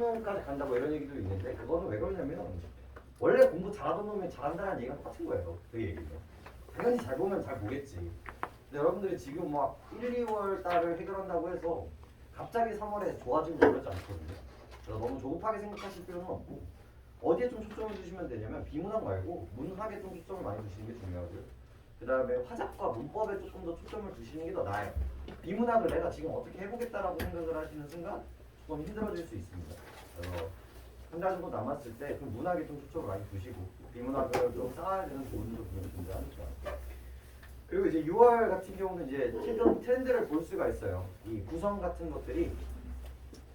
수능까지 간다 뭐 이런 얘기도 있는데 그거는 왜 그러냐면 원래 공부 잘하던 놈이 잘한다는 얘기가 똑같은 거예요. 그 얘기는. 당연히 잘 보면 잘 보겠지. 근데 여러분들이 지금 막 1, 2월 달을 해결한다고 해서 갑자기 3월에 좋아지고 그러지 않거든요. 그래서 너무 조급하게 생각하실 필요는 없고 어디에 좀 초점을 두시면 되냐면 비문학 말고 문학에 좀 초점을 많이 두시는 게 중요하고요. 그 다음에 화작과 문법에 조금 더 초점을 두시는 게 더 나아요. 비문학을 내가 지금 어떻게 해보겠다라고 생각을 하시는 순간 조금 힘들어질 수 있습니다. 그래서 한 달 정도 남았을 때 그 문학에 좀 초점을 많이 두시고 비문학을 좀 쌓아야 되는 부분도 분명히 존재하니까. 그리고 이제 6월 같은 경우는 이제 최근 트렌드를 볼 수가 있어요. 이 구성 같은 것들이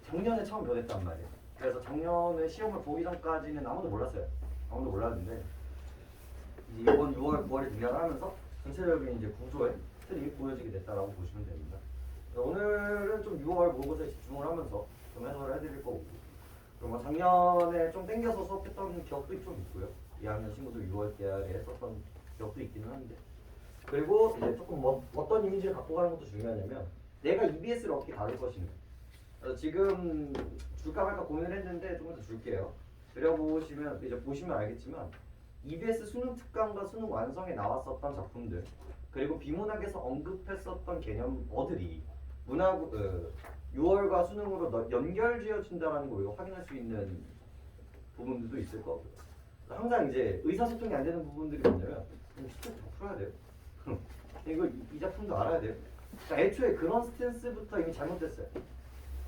작년에 처음 변했단 말이에요. 그래서 작년에 시험을 보기 전까지는 아무도 몰랐어요. 아무도 몰랐는데 이제 이번 6월, 9월에 등장을 하면서 전체적인 이제 구조의 틀이 보여지게 됐다라고 보시면 됩니다. 오늘은 좀 6월 모의고사에 집중을 하면서 좀 해설을 해드릴 거고, 그리고 작년에 좀 땡겨서 수업했던 기억도 좀 있고요. 2학년 친구들 6월 달에 했었던 기억도 있기는 한데, 그리고 이제 조금 어떤 이미지를 갖고 가는 것도 중요하냐면 내가 EBS를 어떻게 다룰 것인가. 그래서 지금 줄까 말까 고민을 했는데 조금 더 줄게요. 그려보시면 이제 보시면 알겠지만 EBS 수능 특강과 수능 완성에 나왔었던 작품들, 그리고 비문학에서 언급했었던 개념어들이 문학 6월과 수능으로 연결지어진다라는 걸 확인할 수 있는 부분들도 있을 거고요. 항상 이제 의사소통이 안 되는 부분들이 뭐냐면 수능 다 풀어야 돼요. 이거 이 작품도 알아야 돼요. 그러니까 애초에 그런 스탠스부터 이미 잘못됐어요.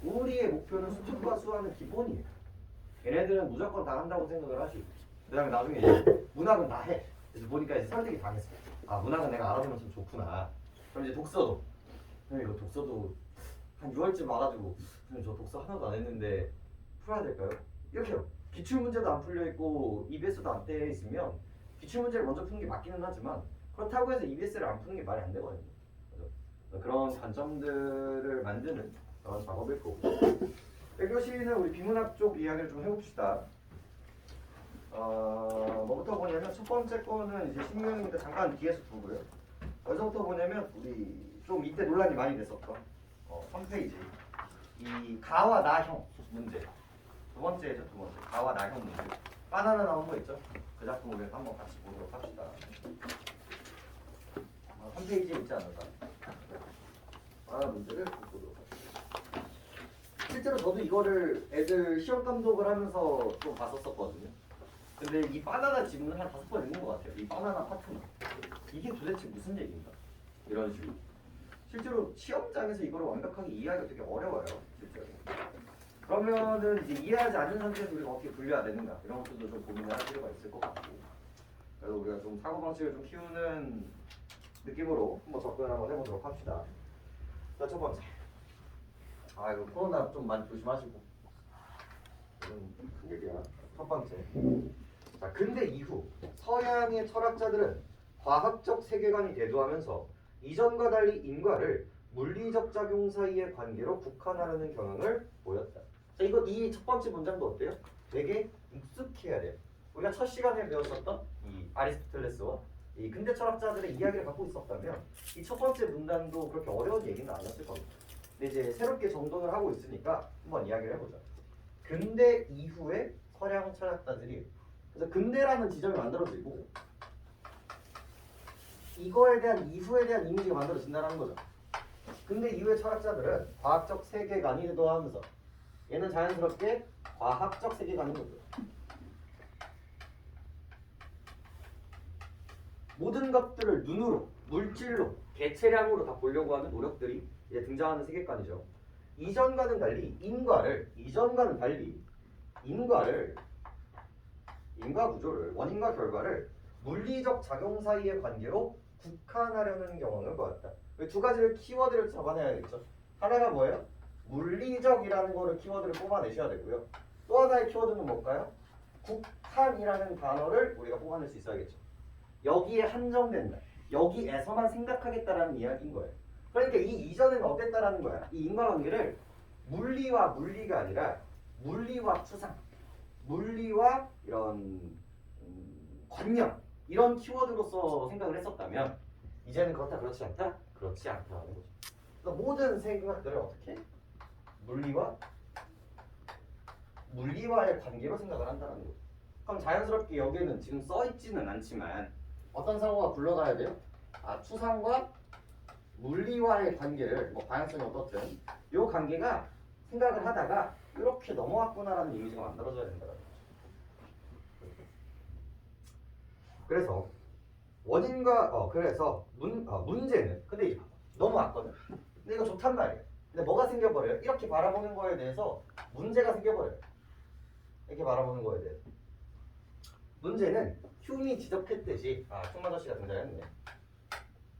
우리의 목표는 수특과 수화는 기본이에요. 얘네들은 무조건 다 한다고 생각을 하시고, 그 다음에 나중에 이제 문학은 다 해. 그래서 보니까 이제 설득이 당했어요. 아, 문학은 내가 알아두면 좀 좋구나. 그럼 이제 독서도. 이거 독서도 한 6월쯤 와가지고 저 독서 하나도 안 했는데 풀어야 될까요? 이렇게 해요. 기출문제도 안 풀려있고 EBS도 안 돼 있으면 기출문제를 먼저 푸는 게 맞기는 하지만 그렇다고 해서 EBS를 안 푸는 게 말이 안 되거든요. 그래서 그런 관점들을 만드는 그런 작업일 거고. 1교시는 우리 비문학 쪽 이야기를 좀 해봅시다. 뭐부터 보냐면 첫 번째 거는 이제 신규형이니까 잠깐 뒤에서 두고요. 어디서부터 보냐면 우리 좀 이때 논란이 많이 됐었던 3페이지 이 가와 나형 문제. 두 번째죠, 두 번째. 가와 나형 문제. 바나나 나온 거 있죠? 그 작품 우리 한번 같이 보도록 합시다. 3페이지에 있지 않을까? 바나나 문제를 보도록 합시다. 실제로 저도 이거를 애들 시험 감독을 하면서 좀 봤었거든요. 근데 이 바나나 지문을 한 5번 읽는 것 같아요. 이 바나나 파트너. 이게 도대체 무슨 얘기인가? 이런 식으로. 실제로 시험장에서 이걸 완벽하게 이해하기가 되게 어려워요. 실제로. 그러면은 이제 이해하지 않는 상태에서 우리가 어떻게 분류해야 되는가? 이런 것들도 좀 고민을 할 필요가 있을 것 같고. 그래서 우리가 좀 사고방식을 좀 키우는 느낌으로 한번 접근을 한번 해보도록 합시다. 자, 첫 번째. 이거 코로나 좀 많이 조심하시고. 큰 얘기야. 첫 번째. 자, 근대 이후 서양의 철학자들은 과학적 세계관이 대두하면서 이전과 달리 인과를 물리적 작용 사이의 관계로 국한하려는 경향을 보였다. 자, 이 첫 번째 문장도 어때요? 되게 익숙해야 돼요. 우리가 첫 시간에 배웠었던 이 아리스토텔레스와 이 근대 철학자들의 이야기를 갖고 있었다면 이 첫 번째 문장도 그렇게 어려운 얘기는 아니었을 겁니다. 근데 이제 새롭게 정돈을 하고 있으니까 한번 이야기를 해보자. 근대 이후에 서양 철학자들이, 그래서 근대라는 지점이 만들어지고 이거에 대한 이후에 대한 이미지가 만들어진다는 거죠. 근대 이후의 철학자들은 과학적 세계관이 대두하면서 얘는 자연스럽게 과학적 세계관인 거죠. 모든 것들을 눈으로, 물질로, 개체량으로 다 보려고 하는 노력들이 이제 등장하는 세계관이죠. 이전과는 달리 인과 구조를, 원인과 결과를 물리적 작용 사이의 관계로 국한하려는 경향을 보였다. 두 가지를 키워드를 잡아내야겠죠. 하나가 뭐예요? 물리적이라는 거를 키워드를 뽑아내셔야 되고요. 또 하나의 키워드는 뭘까요? 국한이라는 단어를 우리가 뽑아낼 수 있어야겠죠. 여기에 한정된다. 여기에서만 생각하겠다라는 이야기인 거예요. 그러니까 이 이전에는 어땠다라는 거야. 이 인과관계를 물리와 물리가 아니라 물리와 추상, 물리와 이런 관념, 이런 키워드로서 생각을 했었다면 이제는 그렇다 그렇지 않다? 그렇지 않다는 거죠. 그래서 모든 생각들을 어떻게? 물리와 물리와의 관계로 생각을 한다는 거죠. 그럼 자연스럽게 여기에는 지금 써 있지는 않지만 어떤 상호가 굴러가야 돼요? 추상과 물리와의 관계를 뭐 방향성이 어떻든 이 관계가 생각을 하다가 이렇게 넘어왔구나라는 이미지가 만들어져야 된다는 거죠. 그래서 원인과 그래서 문제는 근데 넘어왔거든. 근데 이거 좋단 말이에요. 근데 뭐가 생겨버려요? 이렇게 바라보는 거에 대해서 문제가 생겨버려요. 이렇게 바라보는 거에 대해서 문제는 흉이 지적했듯이 흉 아저씨가 등장했네.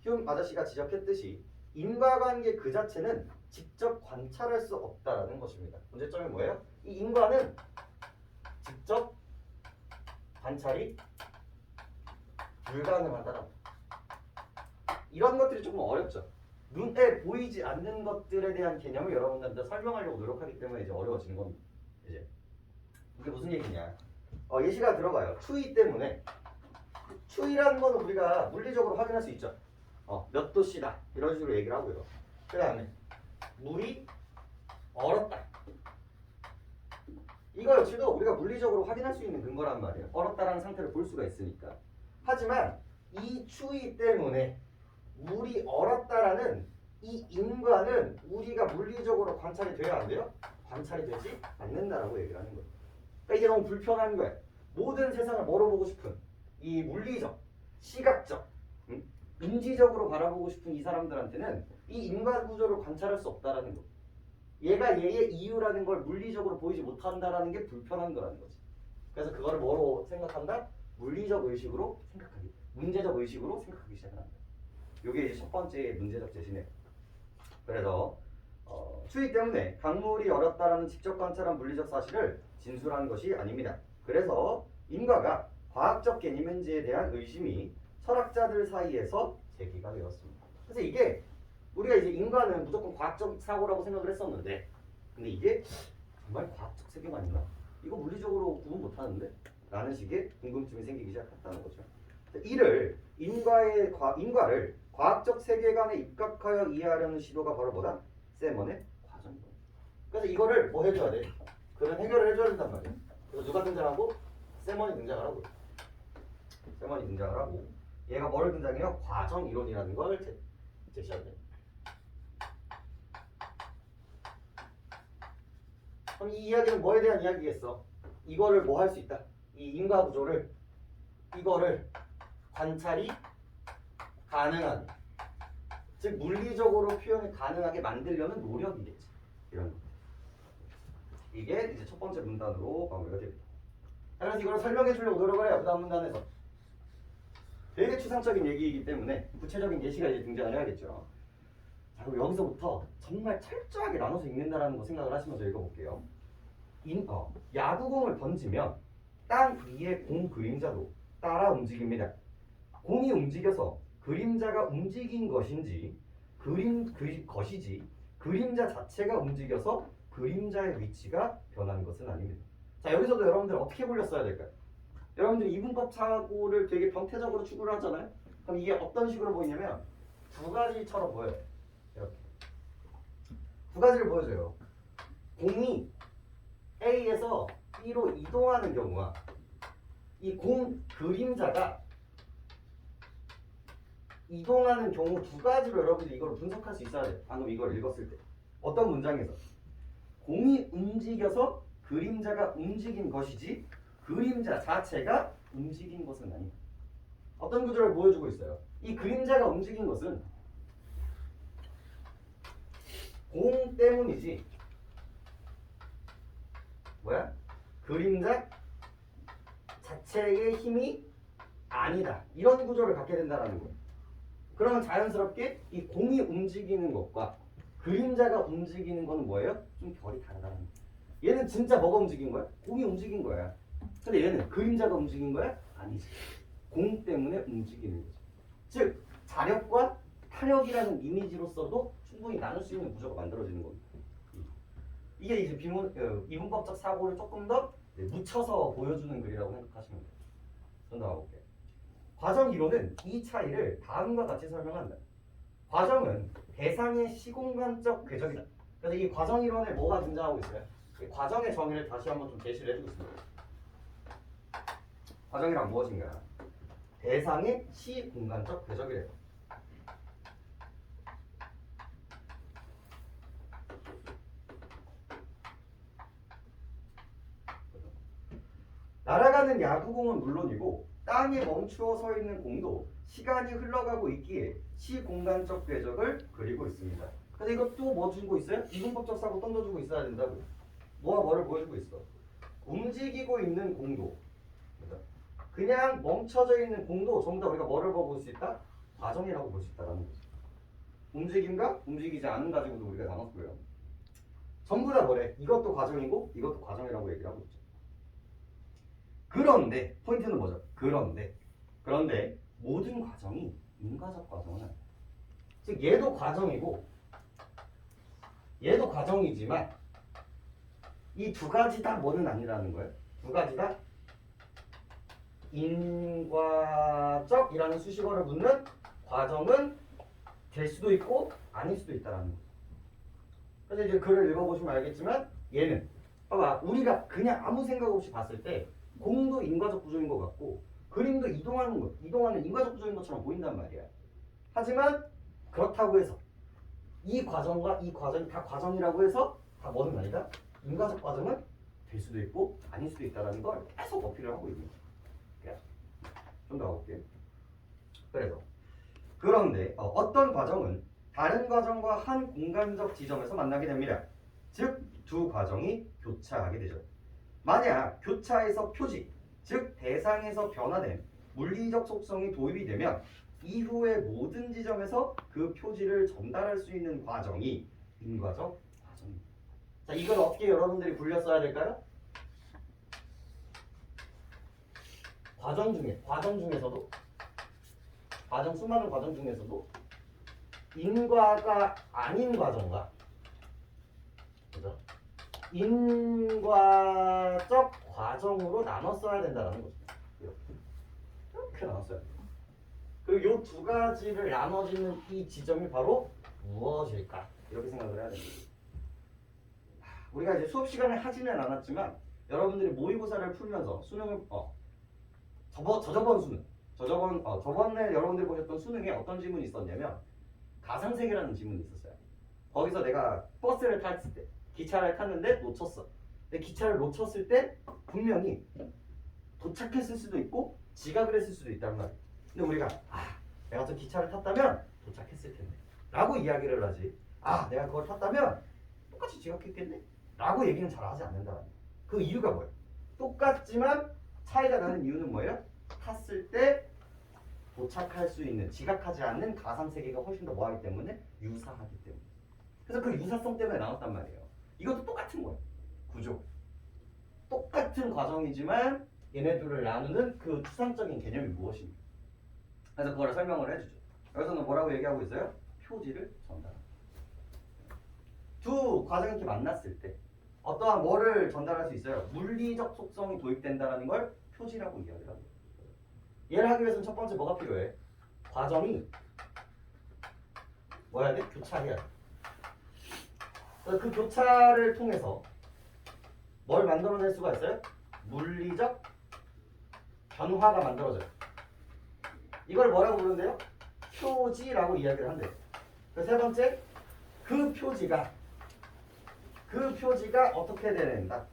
흉 아저씨가 지적했듯이 인과관계 그 자체는 직접 관찰할 수 없다라는 것입니다. 문제점이 뭐예요? 이 인과는 직접 관찰이 불가능하다. 이런 것들이 조금 어렵죠. 눈에 보이지 않는 것들에 대한 개념을 여러분들한테 설명하려고 노력하기 때문에 이제 어려워지는 겁니다. 이제 이게 무슨 얘기냐? 예시가 들어가요. 추위 때문에 추위라는 거는 우리가 물리적으로 확인할 수 있죠. 몇 도씨다 이런 식으로 얘기를 하고요. 그 다음에 물이 얼었다. 이거 역시도 우리가 물리적으로 확인할 수 있는 근거란 말이에요. 얼었다라는 상태를 볼 수가 있으니까. 하지만 이 추위 때문에 물이 얼었다라는 이 인과는 우리가 물리적으로 관찰이 돼야 안 돼요? 관찰이 되지 않는다라고 얘기를 하는 거예요. 그러니까 이게 너무 불편한 거예요. 모든 세상을 뭐로 보고 싶은 이 물리적, 시각적, 인지적으로 바라보고 싶은 이 사람들한테는 이 인과 구조를 관찰할 수 없다라는 거. 얘가 얘의 이유라는 걸 물리적으로 보이지 못한다라는 게 불편한 거라는 거지. 그래서 그거를 뭐로 생각한다? 물리적 의식으로 생각하기, 문제적 의식으로 생각하기 시작한다. 이게 이제 첫 번째 문제적 제시네요. 그래서 추위 때문에 강물이 얼었다라는 직접 관찰한 물리적 사실을 진술하는 것이 아닙니다. 그래서 인과가 과학적 개념인지에 대한 의심이 철학자들 사이에서 제기가 되었습니다. 그래서 이게 우리가 이제 인과는 무조건 과학적 사고라고 생각을 했었는데, 근데 이게 정말 과학적 세계관인가? 이거 물리적으로 구분 못하는데? 라는 식의 궁금증이 생기기 시작했다는 거죠. 이를 인과를 과학적 세계관에 입각하여 이해하려는 시도가 바로 뭐다? 세먼의 과정이다. 그래서 이거를 뭐 해줘야 돼? 그런 해결을 해줘야 된단 말이야. 그래서 누가 등장하고? 세먼이 등장을 하고. 세먼이 등장을 하고 얘가 뭐를 등장해요? 과정 이론이라는 걸 제시한대. 그럼 이 이야기는 뭐에 대한 이야기겠어? 이거를 뭐 할 수 있다? 이 인과 구조를 이거를 관찰이 가능한, 즉 물리적으로 표현이 가능하게 만들려는 노력이겠지. 이런 거. 이게 이제 첫 번째 문단으로 마무리가 됩니다. 그래서 이걸 설명해 주려고 노력을 해요. 그 다음 문단에서. 되게 추상적인 얘기이기 때문에 구체적인 예시가 이제 등장을 해야겠죠. 자, 그럼 여기서부터 정말 철저하게 나눠서 읽는다라는 거 생각을 하시면서 읽어볼게요. 야구공을 던지면 땅 위의 공 그림자도 따라 움직입니다. 공이 움직여서 그림자가 움직인 것이지 그림자 자체가 움직여서 그림자의 위치가 변한 것은 아닙니다. 자, 여기서도 여러분들 어떻게 굴렸어야 될까요? 여러분들이 이분법 사고를 되게 병태적으로 추구를 하잖아요. 그럼 이게 어떤 식으로 보이냐면 두 가지처럼 보여요. 이렇게 두 가지를 보여줘요. 공이 A에서 B로 이동하는 경우와 이 공 그림자가 이동하는 경우 두 가지로 여러분들이 이걸 분석할 수 있어야 돼요. 방금 이걸 읽었을 때 어떤 문장에서 공이 움직여서 그림자가 움직인 것이지 그림자 자체가 움직인 것은 아니다. 어떤 구조를 보여주고 있어요? 이 그림자가 움직인 것은 공 때문이지 뭐야? 그림자 자체의 힘이 아니다. 이런 구조를 갖게 된다는 거예요. 그러면 자연스럽게 이 공이 움직이는 것과 그림자가 움직이는 거는 뭐예요? 좀 결이 다르다는 거예요. 얘는 진짜 뭐가 움직인 거야? 공이 움직인 거야. 근데 얘는 그림자가 움직인 거야? 아니지. 공 때문에 움직이는 거지. 즉 자력과 타력이라는 이미지로서도 충분히 나눌 수 있는 구조가 만들어지는 겁니다. 이게 이제 이분법적 사고를 조금 더 묻혀서 보여주는 글이라고 생각하시면 돼요. 좀 나와볼게요. 과정 이론은 이 차이를 다음과 같이 설명한다. 과정은 대상의 시공간적 궤적이다. 그래서 이 과정 이론에 뭐가 등장하고 있어요? 이 과정의 정의를 다시 한번 좀 제시를 해주겠습니다. 과정이란 무엇인가? 대상의 시공간적 궤적이래요. 날아가는 야구공은 물론이고 땅에 멈추어 서 있는 공도 시간이 흘러가고 있기에 시공간적 궤적을 그리고 있습니다. 근데 이것도 뭐 주고 있어요? 이분법적 사고 던져주고 있어야 된다고. 뭐와 뭐를 보여주고 있어? 움직이고 있는 공도, 그냥 멈춰져 있는 공도 전부 다 우리가 뭐를 볼 수 있다? 과정이라고 볼 수 있다는 거죠. 움직임과 움직이지 않은 가지고도 우리가 나눴고요. 전부 다 뭐래? 이것도 과정이고 이것도 과정이라고 얘기를 하고 있죠. 그런데 포인트는 뭐죠? 그런데 모든 과정이 인과적 과정은 아니에요. 즉 얘도 과정이고 얘도 과정이지만 이 두 가지 다 뭐는 아니라는 거예요. 두 가지 다 인과적이라는 수식어를 붙는 과정은 될 수도 있고 아닐 수도 있다라는 거죠. 그래서 이제 글을 읽어보시면 알겠지만 얘는 봐봐, 우리가 그냥 아무 생각 없이 봤을 때 공도 인과적 구조인 것 같고 그림도 이동하는 인과적 구조인 것처럼 보인단 말이야. 하지만 그렇다고 해서 이 과정과 이 과정이 다 과정이라고 해서 다 뭐는 아니다? 인과적 과정은 될 수도 있고 아닐 수도 있다는 걸 계속 어필을 하고 있는 거야. 좀 더 가볼게요. 그래서 그런데 어떤 과정은 다른 과정과 한 공간적 지점에서 만나게 됩니다. 즉 두 과정이 교차하게 되죠. 만약 교차에서 표지, 즉 대상에서 변화된 물리적 속성이 도입이 되면 이후의 모든 지점에서 그 표지를 전달할 수 있는 과정이 인과적 과정입니다. 자, 이걸 어떻게 여러분들이 굴려 써야 될까요? 수많은 과정 중에서도 인과가 아닌 과정과, 그죠? 인과적 과정으로 나눠 써야 된다는 거죠. 이렇게 나눴어요. 그리고 이 두 가지를 나눠지는 이 지점이 바로 무엇일까? 이렇게 생각을 해야 됩니다. 우리가 이제 수업 시간에 하지는 않았지만 여러분들이 모의고사를 풀면서 수능을 저번에 여러분들이 보셨던 수능에 어떤 질문이 있었냐면 가상세계라는 질문이 있었어요. 거기서 내가 버스를 탔을 때 기차를 탔는데 놓쳤어. 근데 기차를 놓쳤을 때 분명히 도착했을 수도 있고 지각을 했을 수도 있단 말이야. 근데 우리가 내가 저 기차를 탔다면 도착했을 텐데 라고 이야기를 하지, 내가 그걸 탔다면 똑같이 지각했겠네? 라고 얘기는 잘 하지 않는다. 그 이유가 뭐예요? 똑같지만 차이가 나는 이유는 뭐예요? 탔을 때 도착할 수 있는, 지각하지 않는 가상세계가 훨씬 더 뭐하기 때문에? 유사하기 때문에. 그래서 그 유사성 때문에 나왔단 말이에요. 이것도 똑같은 거예요. 구조. 똑같은 과정이지만 얘네들을 나누는 그 추상적인 개념이 무엇입니까? 그래서 그걸 설명을 해주죠. 여기서는 뭐라고 얘기하고 있어요? 표지를 전달합니다. 두 과정이 이렇게 만났을 때 어떠한 뭐를 전달할 수 있어요? 물리적 속성이 도입된다는 걸 표지라고 이야기를 합니다. 얘를 하기 위해서는 첫 번째 뭐가 필요해? 과정이 뭐야 돼? 교차해야 돼. 그 교차를 통해서 뭘 만들어낼 수가 있어요? 물리적 변화가 만들어져요. 이걸 뭐라고 부르는데요? 표지라고 이야기를 한대요. 세 번째, 그 표지가 어떻게 된다.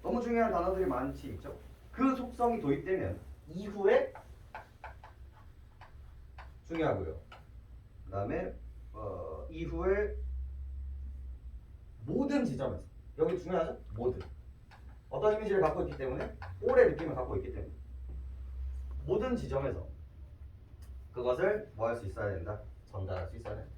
너무 중요한 단어들이 많지 있죠. 그 속성이 도입되면 이후에 중요하고요. 그 다음에 이후에 모든 지점에서, 여기 중요하죠? 모든. 어떤 이미지를 갖고 있기 때문에, 올의 느낌을 갖고 있기 때문에 모든 지점에서 그것을 뭐 할 수 있어야 된다? 전달할 수 있어야 된다.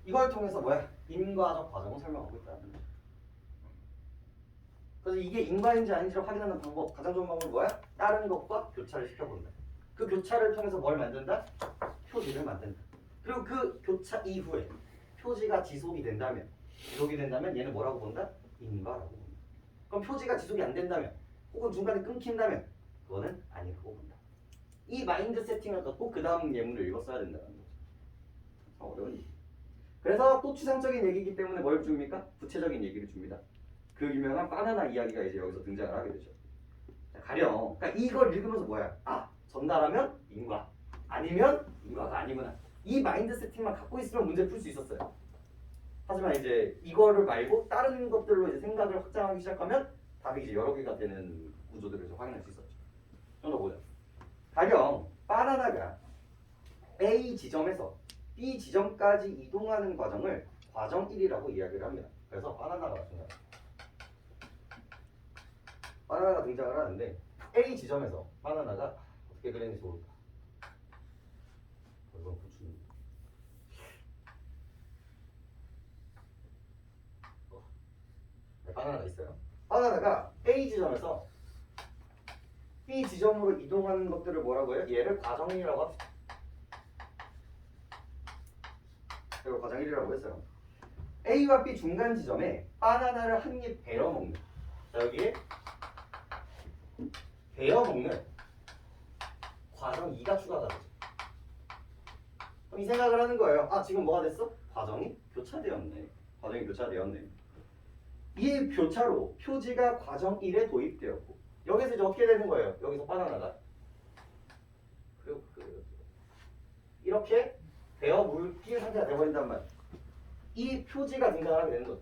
이걸 통해서 뭐야? 인과적 과정을 설명하고 있다는 거죠. 그래서 이게 인과인지 아닌지를 확인하는 방법, 가장 좋은 방법은 뭐야? 다른 것과 교차를 시켜본다. 그 교차를 통해서 뭘 만든다? 표지를 만든다. 그리고 그 교차 이후에 표지가 지속이 된다면 얘는 뭐라고 본다? 인과라고 본다. 그럼 표지가 지속이 안 된다면 혹은 중간에 끊긴다면 그거는 아니라고 본다. 이 마인드 세팅을 갖고 그 다음 예문을 읽었어야 된다는 거죠. 어려운 얘기. 그래서 또 추상적인 얘기이기 때문에 뭘 줍니까? 구체적인 얘기를 줍니다. 그 유명한 바나나 이야기가 이제 여기서 등장을 하게 되죠. 가령 그러니까 이걸 읽으면서 뭐야? 아, 전달하면 인과 아니면 인과가 아니구나. 이 마인드 세팅만 갖고 있으면 문제 풀 수 있었어요. 하지만 이제 이거를 말고 다른 것들로 이제 생각을 확장하기 시작하면 답이 이제 여러 개가 되는 구조들을 이제 확인할 수 있었죠. 좀 더 보자. 가령 바나나가 A 지점에서 B 지점까지 이동하는 과정을 과정 1이라고 이야기를 합니다. 그래서 바나나가 등장을 하는데 A 지점에서 바나나가 어떻게 그리는 게 좋을까? 이건 고추. 바나나가 있어요. 바나나가 A 지점에서 B 지점으로 이동하는 것들을 뭐라고 해요? 얘를 과정 1이라고 합시다. 그리고 과정 1이라고 했어요. A와 B 중간 지점에 바나나를 한 입 베어 먹는. 자, 여기에 베어 먹는 과정 2가 추가가 되죠. 그럼 이 생각을 하는 거예요. 아, 지금 뭐가 됐어? 과정이 교차되었네. 과정이 교차되었네. 이 교차로 표지가 과정 1에 도입되었고 여기서 이제 어떻게 되는 거예요? 여기서 바나나가 이렇게 베어 물기 상태가 되어버린단 말이에요. 이 표지가 등장하게 되는 거죠.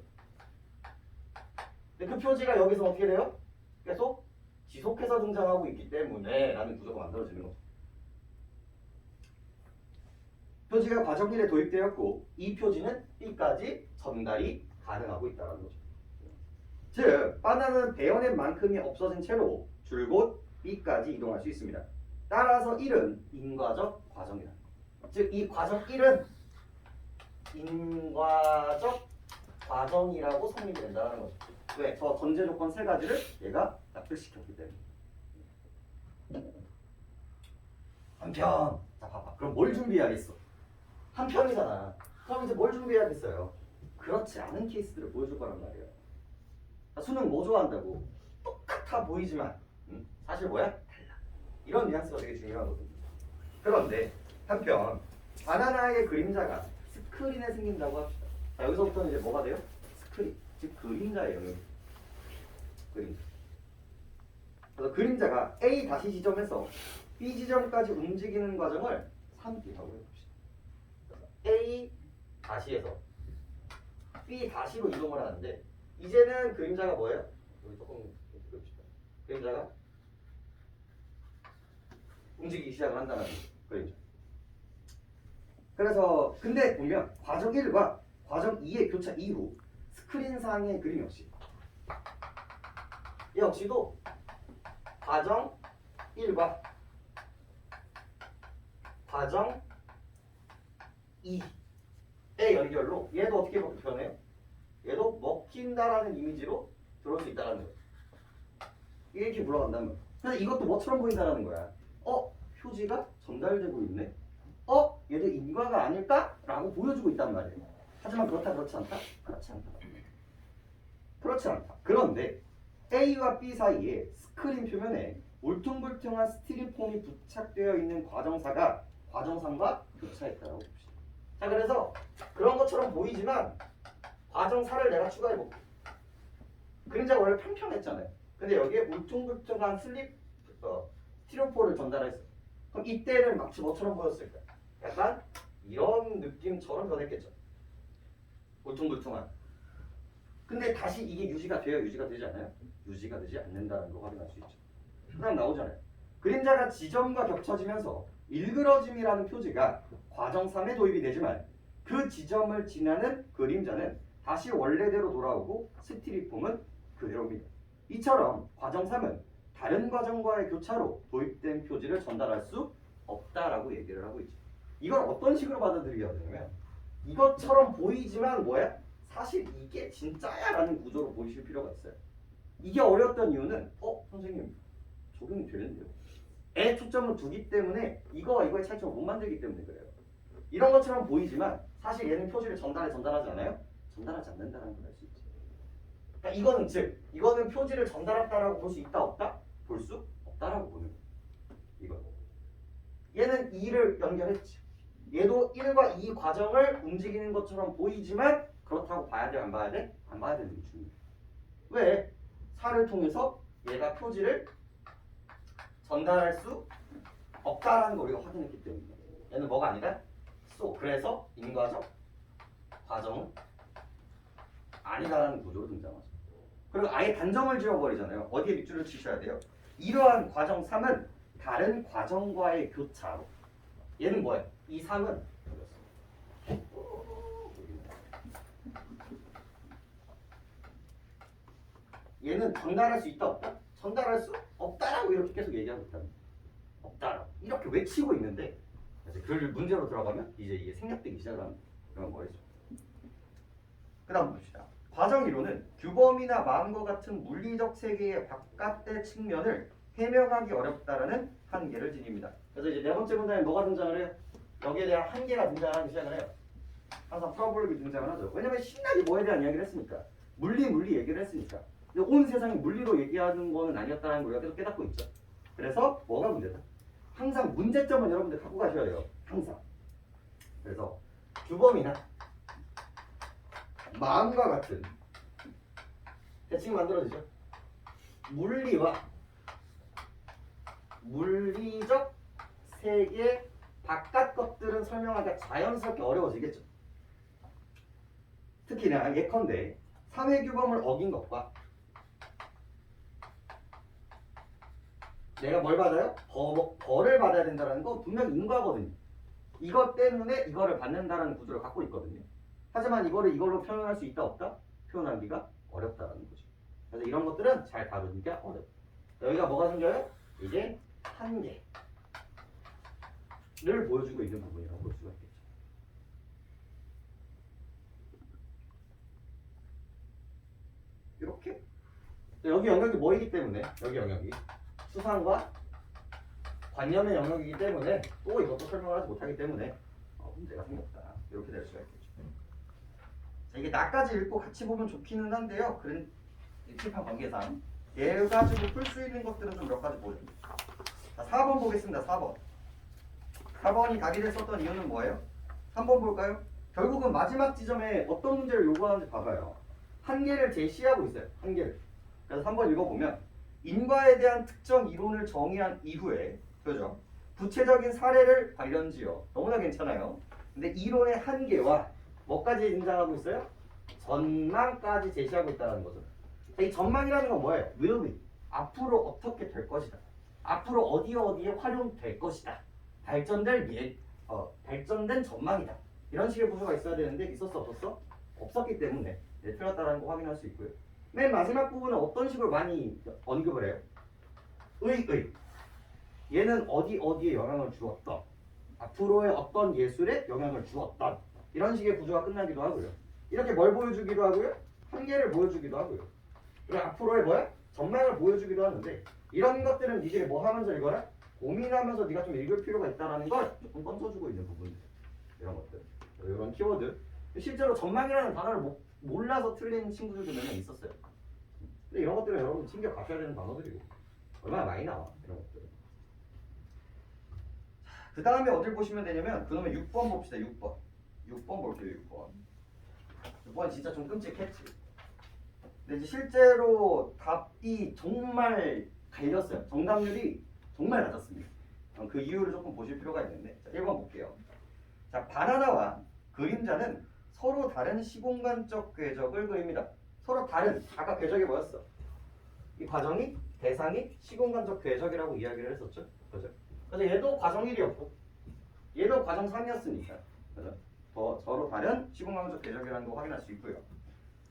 근데 그 표지가 여기서 어떻게 돼요? 계속 지속해서 등장하고 있기 때문에 라는 구조가 만들어지는 거죠. 표지가 과정 1에 도입되었고 이 표지는 B까지 전달이 가능하고 있다는 거죠. 즉, 바나나는 베어낸 만큼이 없어진 채로 줄곧 B까지 이동할 수 있습니다. 따라서 1은 인과적 과정이다. 즉, 이 과정 1은 인과적 과정이라고 성립이 된다는 거죠. 왜? 저 전제 조건 세 가지를 얘가 납득시켰기 때문에. 한편, 자 봐봐. 그럼 뭘 준비해야겠어? 한 편이잖아. 그럼 이제 뭘 준비해야겠어요? 그렇지 않은 케이스들을 보여줄 거란 말이에요. 수능 뭐 좋아한다고? 똑같아 보이지만 사실 뭐야? 달라. 이런 뉘앙스가 되게 중요하거든요. 그런데 한편 바나나의 그림자가 스크린에 생긴다고 합시다. 자, 여기서부터는 이제 뭐가 돼요? 스크린, 즉 그림자예요. 그림자. 그래서 그림자가 A 다시 지점에서 B 지점까지 움직이는 과정을 3B라고 해봅시다. A 다시에서 B 다시로 이동을 하는데 이제는 그림자가 뭐예요? 여기 조금 그립시다. 그림자가 움직이기 시작을 한다는 그림자. 그래서 근데 보면 과정 1과 과정 2의 교차 이후 스크린상의 그림 역시도 과정 1과 과정 2의 연결로 얘도 어떻게 변해요? 얘도 먹힌다라는 이미지로 들어올 수 있다는 거예요. 이렇게 굴러간다면. 근데 이것도 뭐처럼 보인다라는 거야. 표지가 전달되고 있네. 얘도 인과가 아닐까? 라고 보여주고 있단 말이에요. 하지만 그렇다 그렇지 않다? 그렇지 않다. 그렇지 않다. 그런데 A와 B 사이에 스크린 표면에 울퉁불퉁한 스티로폼이 부착되어 있는 과정사가 과정상과 교차했다고 봅시다. 자, 그래서 그런 것처럼 보이지만 과정사를 내가 추가해볼게. 그림자가 원래 평평했잖아요. 근데 여기에 울퉁불퉁한 스티로폼을 전달했어. 그럼 이때는 마치 뭐처럼 보였을까? 약간 이런 느낌처럼 변했겠죠. 울퉁불퉁한. 근데 다시 이게 유지가 돼요? 유지가 되지 않아요? 유지가 되지 않는다는 거 확인할 수 있죠. 그다음 나오잖아요. 그림자가 지점과 겹쳐지면서 일그러짐이라는 표지가 과정 3에 도입이 되지만 그 지점을 지나는 그림자는 다시 원래대로 돌아오고 스티로폼은 그대로입니다. 이처럼 과정 3은 다른 과정과의 교차로 도입된 표지를 전달할 수 없다라고 얘기를 하고 있죠. 이걸 어떤 식으로 받아들여야 되냐면 이것처럼 보이지만 뭐야? 사실 이게 진짜야 라는 구조로 보이실 필요가 있어요. 이게 어려웠던 이유는 선생님 적용이 되는데요. 에 초점을 두기 때문에 이거와 이거의 차이점을 못 만들기 때문에 그래요. 이런 것처럼 보이지만 사실 얘는 표지를 전달하지 않아요? 전달하지 않는다는 걸 알 수 있죠. 그러니까 이거는 표지를 전달했다라고 볼 수 있다 없다? 볼 수 없다라고 보는 거예요. 이거. 얘는 2를 연결했지. 얘도 1과 2 과정을 움직이는 것처럼 보이지만 그렇다고 봐야 돼? 안 봐야 돼? 안 봐야 되는 게 중요해. 왜? 사를 통해서 얘가 표지를 전달할 수 없다라는 걸 우리가 확인했기 때문에 얘는 뭐가 아니다? 그래서 인과적 과정은 아니다라는 구조로 등장하죠. 그리고 아예 단정을 지어버리잖아요. 어디에 밑줄을 치셔야 돼요? 이러한 과정 3은 다른 과정과의 교차로. 얘는 뭐예요? 이 3은 얘는 전달할 수 있다 없다? 전달할 수 없다라고 이렇게 계속 얘기하고 있다는 거예요. 없다라고 이렇게 외치고 있는데 이제 그 문제로 들어가면 이제 이게 생략되기 시작하는 그런 거죠. 그 다음 봅시다. 과정 이론은 규범이나 마음과 같은 물리적 세계의 바깥의 측면을 해명하기 어렵다라는 한계를 지닙니다. 그래서 이제 네 번째 문장에 뭐가 등장을 해요? 여기에 대한 한계가 등장하기 시작을 해요. 항상 프로블럼이 등장을 하죠. 왜냐면 신나게 뭐에 대한 이야기를 했으니까. 물리 얘기를 했으니까. 근데 온 세상이 물리로 얘기하는 거는 아니었다는 걸 계속 깨닫고 있죠. 그래서 뭐가 문제다? 항상 문제점은 여러분들 갖고 가셔야 돼요. 항상. 그래서 규범이나 마음과 같은 대칭 만들어지죠. 물리와 물리적 세계 바깥 것들은 설명하기가 자연스럽게 어려워지겠죠. 특히나 예컨대 사회규범을 어긴 것과 내가 뭘 받아요? 벌을 받아야 된다는 건 분명히 인과거든요. 이것 때문에 이거를 받는다는 구조를 갖고 있거든요. 하지만 이걸로 표현할 수 있다 없다? 표현하기가 어렵다는 거죠. 그래서 이런 것들은 잘 다루기가 어렵다. 여기가 뭐가 생겨요? 이게 한계를 보여주고 있는 부분이라고 볼 수가 있겠죠. 이렇게 여기 영역이 뭐이기 때문에 여기 영역이 수상과 관념의 영역이기 때문에 또 이것도 설명을 하지 못하기 때문에 문제가 생겼다. 이렇게 될 수가 있겠죠. 자, 이게 나까지 읽고 같이 보면 좋기는 한데요. 그런 팁한 관계상 얘 가지고 풀 수 있는 것들은 좀 몇 가지 보여줍니다. 자, 4번 보겠습니다. 4번. 4번이 답이를 썼던 이유는 뭐예요? 3번 볼까요? 결국은 마지막 지점에 어떤 문제를 요구하는지 봐봐요. 한계를 제시하고 있어요. 한계를. 그래서 3번 읽어보면 인과에 대한 특정 이론을 정의한 이후에 그죠? 구체적인 사례를 관련지어 너무나 괜찮아요. 근데 이론의 한계와 뭐까지 등장하고 있어요? 전망까지 제시하고 있다는 거죠. 이 전망이라는 건 뭐예요? will be. 앞으로 어떻게 될 것이다. 앞으로 어디에 활용될 것이다. 발전된 전망이다. 이런 식의 구조가 있어야 되는데 있었어 없었어? 없었기 때문에 틀렸다라는 거 확인할 수 있고요. 맨 마지막 부분은 어떤 식으로 많이 언급을 해요? 의. 얘는 어디에 영향을 주었던 앞으로의 어떤 예술에 영향을 주었던 이런 식의 구조가 끝나기도 하고요. 이렇게 뭘 보여주기도 하고요. 한계를 보여주기도 하고요. 그리고 앞으로의 뭐야? 전망을 보여주기도 하는데 이런 것들은 니들이 뭐 하면서 읽어라? 고민하면서 네가 좀 읽을 필요가 있다는 걸 조금 던져주고 있는 부분들. 이런 것들. 이런 키워드. 실제로 전망이라는 단어를 몰라서 틀린 친구들도 몇 명 있었어요. 근데 이런 것들은 여러분 챙겨 가셔야 되는 단어들이고 얼마나 많이 나와 이런 것들. 그 다음에 어딜 보시면 되냐면 그놈의 6번 봅시다. 6번 볼게요. 6번 진짜 좀 끔찍했지. 근데 이제 실제로 답이 정말 갈렸어요. 정답률이 정말 낮았습니다. 그 이유를 조금 보실 필요가 있는데 자, 1번 볼게요. 자, 바나나와 그림자는 서로 다른 시공간적 궤적을 그립니다. 서로 다른 아까 궤적이 뭐였어? 이 과정이 대상이 시공간적 궤적이라고 이야기를 했었죠. 그죠? 그래서 얘도 과정 1이었고 얘도 과정 3이었으니까 그죠? 서로 다른 시공간적 궤적이라는 거 확인할 수 있고요.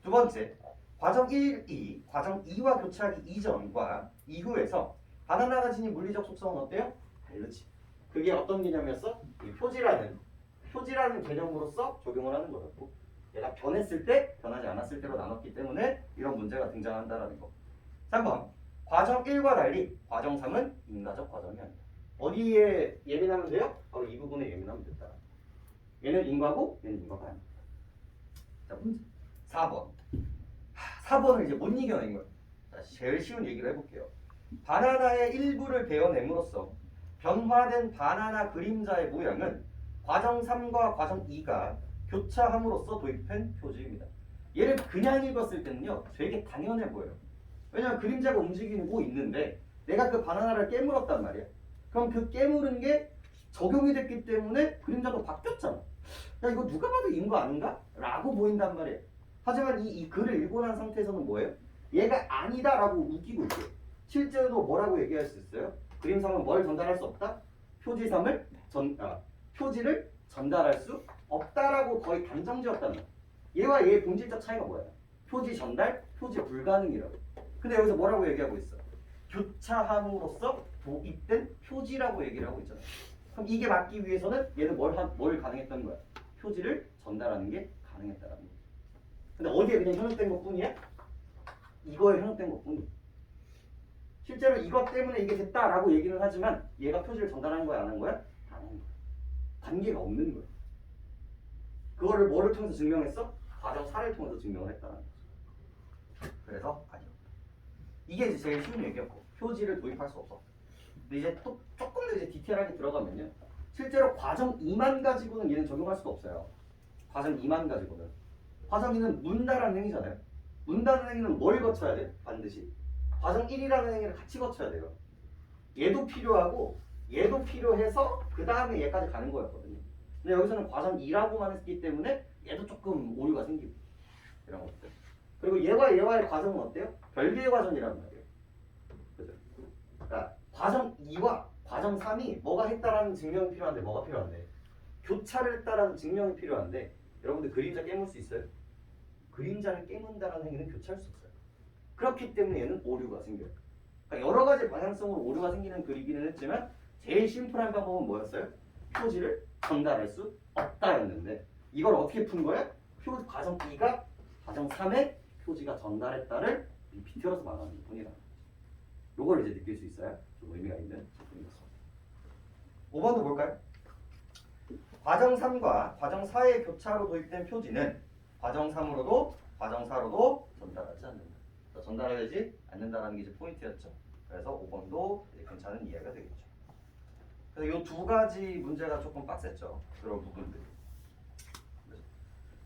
두 번째 과정 1, 2, 과정 2와 교차하기 이전과 이후에서 바나나가 지닌 물리적 속성은 어때요? 다르지. 그게 어떤 개념이었어? 이 표지라는 개념으로서 적용을 하는 거였고 얘가 변했을 때, 변하지 않았을 때로 나눴기 때문에 이런 문제가 등장한다는 거. 3번 과정 1과 달리 과정 3은 인과적 과정이 아니다. 어디에 예민하면 돼요? 바로 이 부분에 예민하면 된다. 얘는 인과고 얘는 인과가 아니다. 자, 문제 4번. 4번을 이제 못 이겨낸 거예요. 자, 제일 쉬운 얘기를 해볼게요. 바나나의 일부를 베어냄으로써 변화된 바나나 그림자의 모양은 과정 3과 과정 2가 교차함으로써 도입된 표지입니다. 얘를 그냥 읽었을 때는요 되게 당연해 보여요. 왜냐면 그림자가 움직이고 있는데 내가 그 바나나를 깨물었단 말이야. 그럼 그 깨물은 게 적용이 됐기 때문에 그림자도 바뀌었잖아. 야 이거 누가 봐도 인 거 아닌가? 라고 보인단 말이야. 하지만 이 글을 읽고 난 상태에서는 뭐예요? 얘가 아니다 라고 웃기고 있어요. 실제로도 뭐라고 얘기할 수 있어요? 그림상은 뭘 전달할 수 없다? 표지를 전달할 수 없다라고 거의 단정지었단 말이야. 얘와 얘의 본질적 차이가 뭐야? 표지 전달, 표지 불가능이라고. 근데 여기서 뭐라고 얘기하고 있어? 교차함으로써 도입된 표지라고 얘기를 하고 있잖아. 그럼 이게 맞기 위해서는 얘는 뭘 가능했던 거야? 표지를 전달하는 게 가능했다라는 거야. 근데 어디에 그냥 현혹된 것 뿐이야? 이거에 현혹된 것 뿐이야. 실제로 이것 때문에 이게 됐다라고 얘기는 하지만 얘가 표지를 전달한 거야, 안 한 거야? 안 한 거야. 관계가 없는 거야. 그거를 뭐를 통해서 증명했어? 과정 4를 통해서 증명을 했다는 거죠. 그래서 아니요. 이게 이제 제일 쉬운 얘기였고 표지를 도입할 수 없어. 근데 이제 또 조금 더 이제 디테일하게 들어가면요. 실제로 과정 2만 가지고는 얘는 적용할 수가 없어요. 과정 2만 가지고는. 과정 2는 문다라는 행위잖아요. 문다는 행위는 뭘 거쳐야 돼? 반드시. 과정 1이라는 행위를 같이 거쳐야 돼요. 얘도 필요하고 얘도 필요해서 그 다음에 얘까지 가는 거였거든요. 근데 여기서는 과정 2라고만 했기 때문에 얘도 조금 오류가 생기고 이런 것들. 그리고 얘와의 과정은 어때요? 별개의 과정이란 말이에요. 그죠? 그러니까 과정 2와 과정 3이 뭐가 했다라는 증명이 필요한데 뭐가 필요한데? 교차를 했다라는 증명이 필요한데 여러분들 그림자 깨물 수 있어요? 그림자를 깨문다라는 행위는 교차할 수 없어요. 그렇기 때문에 얘는 오류가 생겨요. 그러니까 여러 가지 방향성으로 오류가 생기는 글이기는 했지만 제일 심플한 방법은 뭐였어요? 표지를 전달할 수 없다였는데 이걸 어떻게 푼 거야? 과정 2가 과정 3의 표지가 전달했다를 비틀어서 말하는 뿐이다. 요걸 이제 느낄 수 있어야 좀 의미가 있는 작품이었습니다. 5번도 볼까요? 과정 3과 과정 4의 교차로 도입된 표지는 과정 3으로도 과정 4로도 전달하지 않는다. 전달하지 않는다는 게 이제 포인트였죠. 그래서 5번도 괜찮은 이해가 되겠죠. 그래서 이 두 가지 문제가 조금 빡셌죠. 그런 부분들.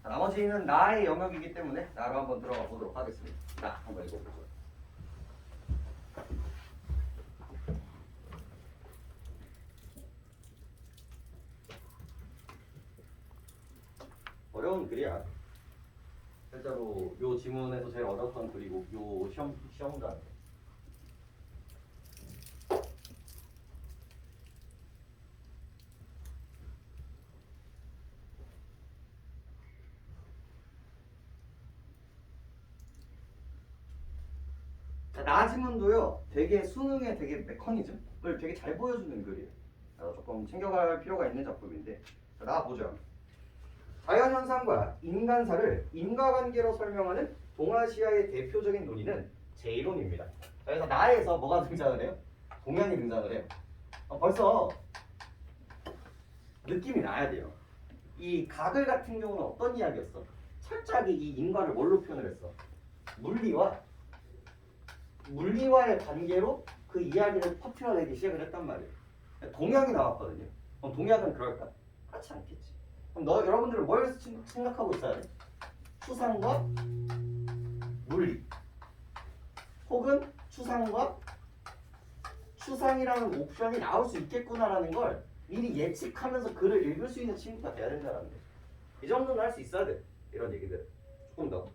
자, 나머지는 나의 영역이기 때문에 나로 한번 들어가 보도록 하겠습니다. 나 한번 읽어보죠. 어려운 글이야. 실제로 요 지문에서 제일 어려웠던 글이고 요 시험도 나 지문도요 되게 수능의 되게 메커니즘을 되게 잘 보여주는 글이에요. 조금 챙겨갈 필요가 있는 작품인데 나 보죠. 자연현상과 인간사를 인과관계로 설명하는 동아시아의 대표적인 논의는 제1론입니다. 그래서 나에서 뭐가 등장을 해요? 동양이 등장을 해요. 벌써 느낌이 나야 돼요. 이 가글 같은 경우는 어떤 이야기였어? 철저하게 이 인과를 뭘로 표현을 했어? 물리와의 관계로 그 이야기를 퍼뜨려내기 시작을 했단 말이에요. 동양이 나왔거든요. 그럼 동양은 그럴까? 그렇지 않겠지. 그럼 여러분들은 뭘 생각하고 있어야 돼? 추상과 물리 혹은 추상이라는 옵션이 나올 수 있겠구나라는 걸 미리 예측하면서 글을 읽을 수 있는 친구가 돼야 된다는 거예요. 이 정도는 할 수 있어야 돼. 이런 얘기들 조금 더.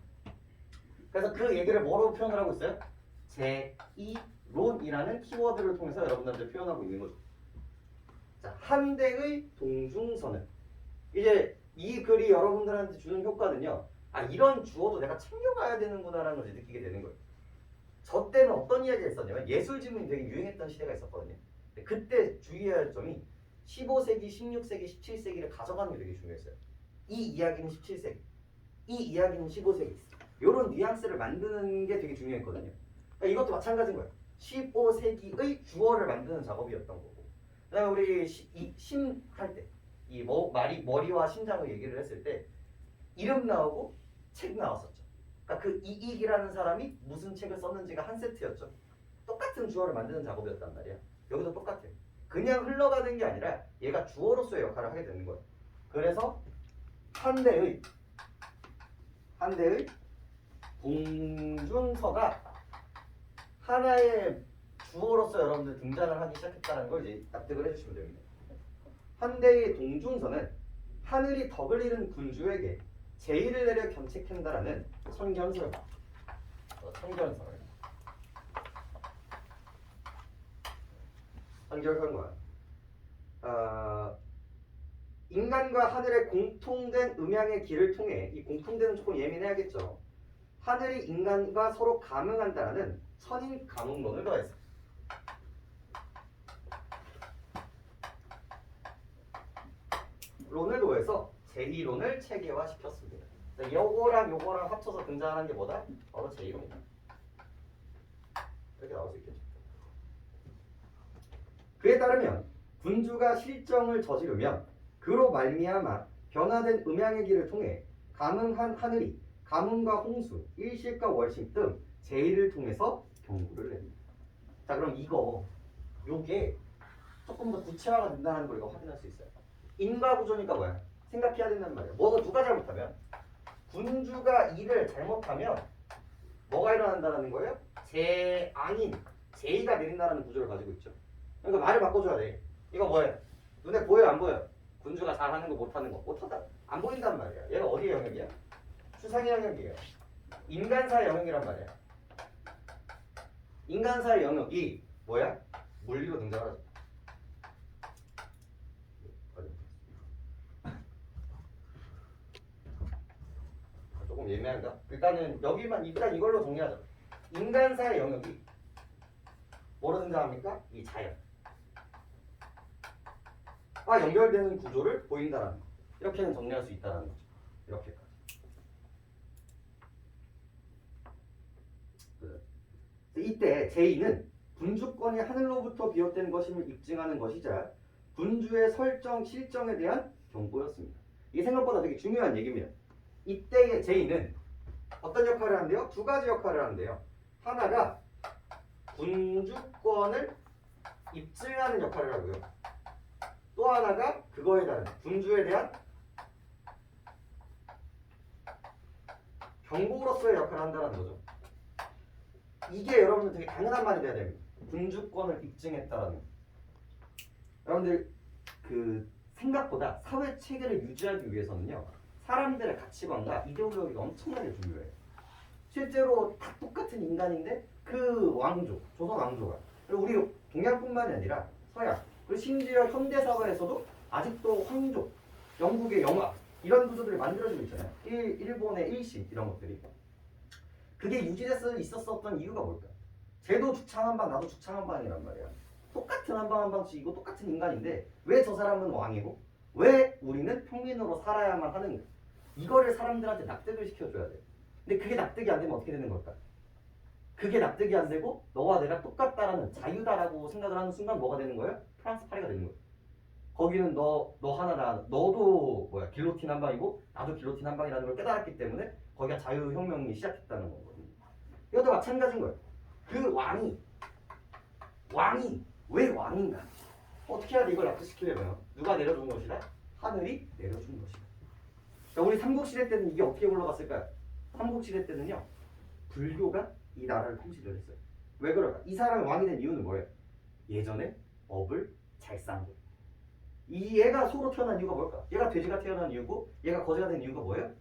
그래서 그 얘기를 뭐로 표현을 하고 있어요? 제2론이라는 키워드를 통해서 여러분들한테 표현하고 있는 거죠. 자, 한 대의 동중선은 이제 이 글이 여러분들한테 주는 효과는요. 아 이런 주어도 내가 챙겨가야 되는구나라는 걸 느끼게 되는 거예요. 저 때는 어떤 이야기가 있었냐면 예술 지문이 되게 유행했던 시대가 있었거든요. 근데 그때 주의해야 할 점이 15세기, 16세기, 17세기를 가져가는 게 되게 중요했어요. 이 이야기는 17세기, 이 이야기는 15세기. 이런 뉘앙스를 만드는 게 되게 중요했거든요. 그러니까 이것도 마찬가지인 거예요. 15세기의 주어를 만드는 작업이었던 거고. 그다음에 우리 심 할 때 이 머리와 심장을 얘기를 했을 때 이름 나오고 책 나왔었죠. 그러니까 그 이익이라는 사람이 무슨 책을 썼는지가 한 세트였죠. 똑같은 주어를 만드는 작업이었단 말이야. 여기도 똑같아요. 그냥 흘러가는 게 아니라 얘가 주어로서의 역할을 하게 되는 거예요. 그래서 한 대의 공준서가 하나의 주어로서 여러분들 등장을 하기 시작했다는 걸 이제 납득을 해주시면 됩니다. 한 대의 동준서는 하늘이 덕을 잃은 군주에게 제의를 내려 견책한다라는 선견설. 선결설과 인간과 하늘의 공통된 음양의 길을 통해 이 공통되는 조금 예민해야겠죠. 하늘이 인간과 서로 감응한다라는 선인 감응론을 더했습니다. 론을 더해서 제2론을 체계화시켰습니다. 요거랑 요거랑 합쳐서 등장하는 게 뭐다? 바로 제2론이다. 이렇게 나올 수 있겠죠. 그에 따르면 군주가 실정을 저지르면 그로 말미암아 변화된 음양의 길을 통해 감응한 하늘이 가뭄과 홍수, 일실과 월심 등 제의를 통해서 경고를 냅니다. 자, 그럼 요게 조금 더 구체화가 된다는 걸 이거 확인할 수 있어요. 인과구조니까 뭐야? 생각해야 된단 말이야. 뭐가 누가 잘못하면? 군주가 일을 잘못하면 뭐가 일어난다는 거예요? 제의가 내린다는 구조를 가지고 있죠. 그러니까 말을 바꿔줘야 돼. 이거 뭐예요? 눈에 보여요, 안 보여요? 군주가 잘하는 거, 못하는 거. 못하다. 안 보인단 말이야. 얘가 어디의 영역이야? 추상의 영역이에요. 인간사의 영역이란 말이야. 인간사의 영역이 뭐야? 물리로 등장하죠. 조금 예매한가? 일단 이걸로 정리하자. 인간사의 영역이 뭐로 등장합니까? 이 자연. 연결되는 구조를 보인다라는 거. 이렇게는 정리할 수 있다는 거죠. 이렇게까지. 이때 제2는 군주권이 하늘로부터 비롯된 것임을 입증하는 것이자 군주의 실정에 대한 경고였습니다. 이게 생각보다 되게 중요한 얘기입니다. 이때의 제2는 어떤 역할을 하는데요? 두 가지 역할을 하는데요. 하나가 군주권을 입증하는 역할을 하고요. 또 하나가 그거에 대한 군주에 대한 경고로서의 역할을 한다는 거죠. 이게 여러분들 되게 당연한 말이 돼야 됩니다. 군주권을 입증했다라는 거. 여러분들 생각보다 사회 체계를 유지하기 위해서는요. 사람들의 가치관과 이데올로기가 엄청나게 중요해요. 실제로 다 똑같은 인간인데 그 조선 왕조가 그리고 우리 동양뿐만이 아니라 서양 그리고 심지어 현대 사회에서도 아직도 황족, 영국의 영화 이런 구조들을 만들어지고 있잖아요. 일본의 일신 이런 것들이 그게 유지돼서 있었던 이유가 뭘까? 쟤도 죽창한방 나도 죽창한방이란 말이야. 똑같은 한방씩이고 똑같은 인간인데 왜 저 사람은 왕이고 왜 우리는 평민으로 살아야만 하는가? 이거를 사람들한테 납득을 시켜줘야 돼. 근데 그게 납득이 안 되면 어떻게 되는 걸까? 그게 납득이 안 되고 너와 내가 똑같다라는 자유다라고 생각을 하는 순간 뭐가 되는 거예요? 프랑스 파리가 되는 거예요. 거기는 너 하나다. 너도 길로틴 한 방이고 나도 길로틴 한 방이라는 걸 깨달았기 때문에 거기가 자유혁명이 시작했다는 거거든요. 이것도 마찬가지인 거예요. 그 왕이 왜 왕인가? 어떻게 해야 돼 이걸 납득시키려면 누가 내려준 것이다? 하늘이 내려준 것이다. 그러니까 우리 삼국시대 때는 이게 어떻게 올라갔을까요? 삼국시대 때는요. 불교가 이 나라를 통치를 했어요. 왜 그럴까? 이 사람이 왕이 된 이유는 뭐예요? 예전에 업을 잘 쌓은 거예요. 얘가 소로 태어난 이유가 뭘까? 얘가 돼지가 태어난 이유고 얘가 거지가 된 이유가 뭐예요?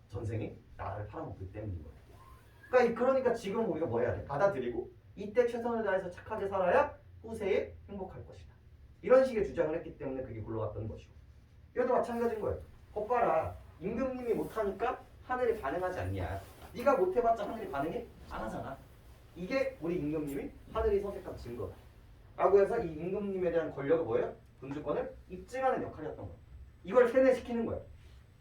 전생에 나라를 팔아먹기 때문인 거예요. 그러니까 지금 우리가 뭐 해야 돼? 받아들이고 이때 최선을 다해서 착하게 살아야 후세에 행복할 것이다. 이런 식의 주장을 했기 때문에 그게 굴러갔던 것이고 이것도 마찬가지인 거예요. 봐라. 임금님이 못하니까 하늘이 반응하지 않냐. 네가 못해봤자 하늘이 반응해? 안 하잖아. 이게 우리 임금님이 하늘이 선택한 증거다. 라고 해서 이 임금님에 대한 권력을 뭐예요? 군주권을 입증하는 역할이었던 거예요. 이걸 세뇌시키는 거예요.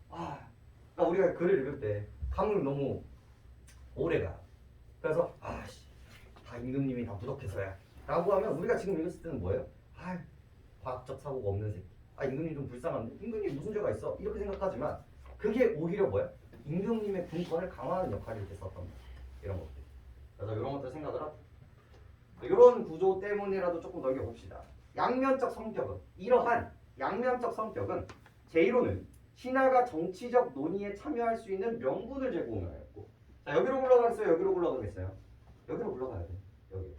그러니까 우리가 글을 읽을 때 감을 너무 오래가. 그래서 다 임금님이 다 부족해서야 라고 하면 우리가 지금 읽었을 때는 뭐예요? 과학적 사고가 없는 새끼. 임금님 좀 불쌍한데? 임금님 무슨 죄가 있어? 이렇게 생각하지만 그게 오히려 뭐야? 임금님의 군권을 강화하는 역할을 했었던 거예요. 이런 것들. 그래서 이런 것들 생각을 하고 이런 구조 때문이라도 조금 넓게 봅시다. 양면적 성격은 이러한 양면적 성격은 제1호는 신하가 정치적 논의에 참여할 수 있는 명분을 제공하였고, 자 여기로 굴러가겠어요? 여기로 굴러가겠어요? 여기로 굴러가야 돼. 여기.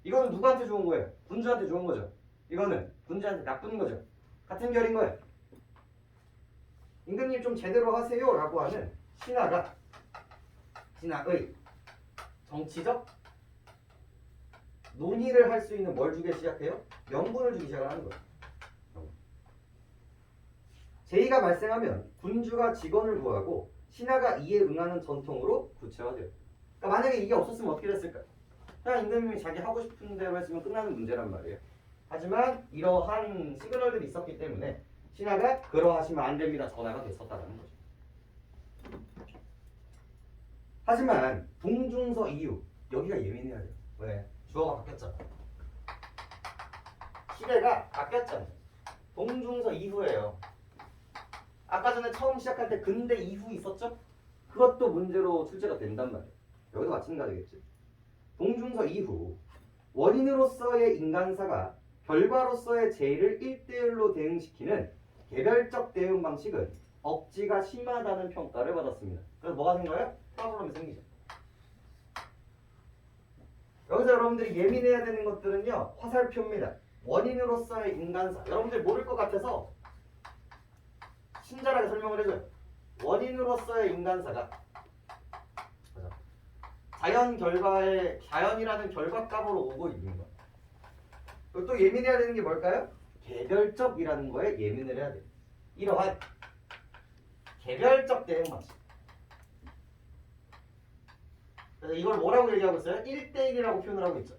이거는 누구한테 좋은 거예요? 군주한테 좋은 거죠. 이거는 군주한테 나쁜 거죠. 같은 결인 거예요. 임금님 좀 제대로 하세요라고 하는 신하의 정치적 논의를 할 수 있는 뭘 주기 시작해요? 명분을 주기 시작하는 거예요. 제의가 발생하면 군주가 직언을 구하고 신하가 이에 응하는 전통으로 구체화돼요. 그러니까 만약에 이게 없었으면 어떻게 됐을까요? 그냥 임금님이 자기 하고 싶은 대로 했으면 끝나는 문제란 말이에요. 하지만 이러한 시그널들이 있었기 때문에 신하가 그러하시면 안 됩니다. 전화가 됐었다는 거죠. 하지만 동중서 이후 여기가 예민해야 돼요. 왜? 주어가 바뀌었잖아. 시대가 바뀌었잖아요. 동중서 이후예요. 아까 전에 처음 시작할 때 근대 이후 있었죠? 그것도 문제로 출제가 된단 말이에요. 여기도 마찬가지겠지. 동중서 이후 원인으로서의 인간사가 결과로서의 제의를 1대1로 대응시키는 개별적 대응 방식은 억지가 심하다는 평가를 받았습니다. 그래서 뭐가 생겨요? 프로블럼이 생기죠. 여기서 여러분들이 예민해야 되는 것들은요. 화살표입니다. 원인으로서의 인간사. 여러분들이 모를 것 같아서 친절하게 설명을 해줘요. 원인으로서의 인간사가 자연이라는 결과값으로 오고 있는 거예요. 그리고 또 예민해야 되는 게 뭘까요? 개별적이라는 거에 예민을 해야 돼요. 이러한 개별적 대응 방식. 그래서 이걸 뭐라고 얘기하고 있어요? 1대1이라고 표현을 하고 있죠.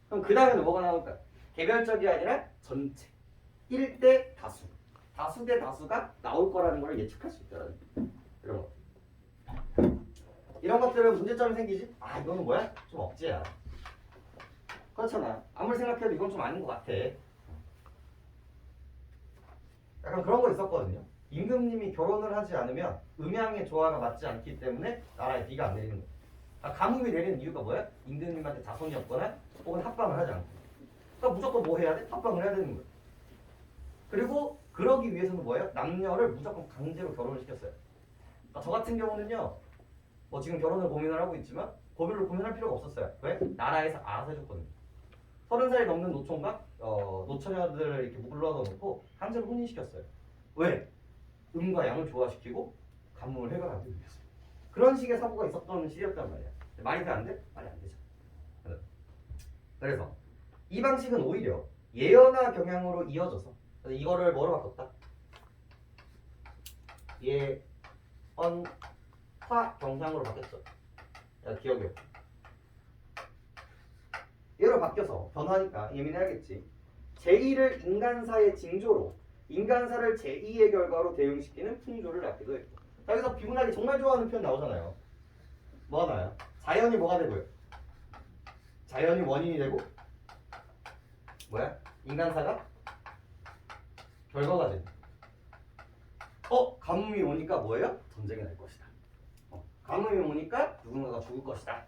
그럼 그 다음에는 뭐가 나올까요? 개별적이 아니라 전체. 1대 다수. 다수 대 다수가 나올 거라는 걸 예측할 수 있다는 이런 거. 이런 것들은 문제점이 생기지? 아 이거는 뭐야? 좀 억지야. 그렇잖아. 아무리 생각해도 이건 좀 아닌 것 같아. 약간 그런 거 있었거든요. 임금님이 결혼을 하지 않으면 음양의 조화가 맞지 않기 때문에 나라에 비가 안 내리는 거예요. 가뭄이 내리는 이유가 뭐야? 임금님한테 자손이 없거나 혹은 합방을 하지 않고. 그러니까 무조건 뭐 해야 돼? 합방을 해야 되는 거예요. 그리고 그러기 위해서는 뭐예요? 남녀를 무조건 강제로 결혼을 시켰어요. 그러니까 저 같은 경우는요. 뭐 지금 결혼을 고민을 하고 있지만 고민할 필요가 없었어요. 왜? 나라에서 알아서 해줬거든요. 30살이 넘는 노총각, 노처녀들을 이렇게 불러다 놓고 강제로 혼인시켰어요. 왜? 음과 양을 조화시키고 가뭄을 해결하기 위해서. 그런 식의 사고가 있었던 시기였단 말이야. 말이 돼 안 돼? 말이 안 되죠. 그래서 이 방식은 오히려 예언화 경향으로 이어져서 그래서 이거를 뭐로 바꿨다? 예언화 경향으로 바뀌었죠. 야, 기억해. 얘로 바뀌어서 변화니까 예민해야겠지. 제2를 인간사의 징조로 인간사를 제2의 결과로 대응시키는 풍조를 낳기도 했고. 여기서 비문학이 정말 좋아하는 표현 나오잖아요. 뭐가 나요? 자연이 뭐가 되고요? 자연이 원인이 되고 뭐야? 인간사가 결과가 되고. 가뭄이 오니까 뭐예요? 전쟁이 날 것이다. 가뭄이 오니까 누군가가 죽을 것이다.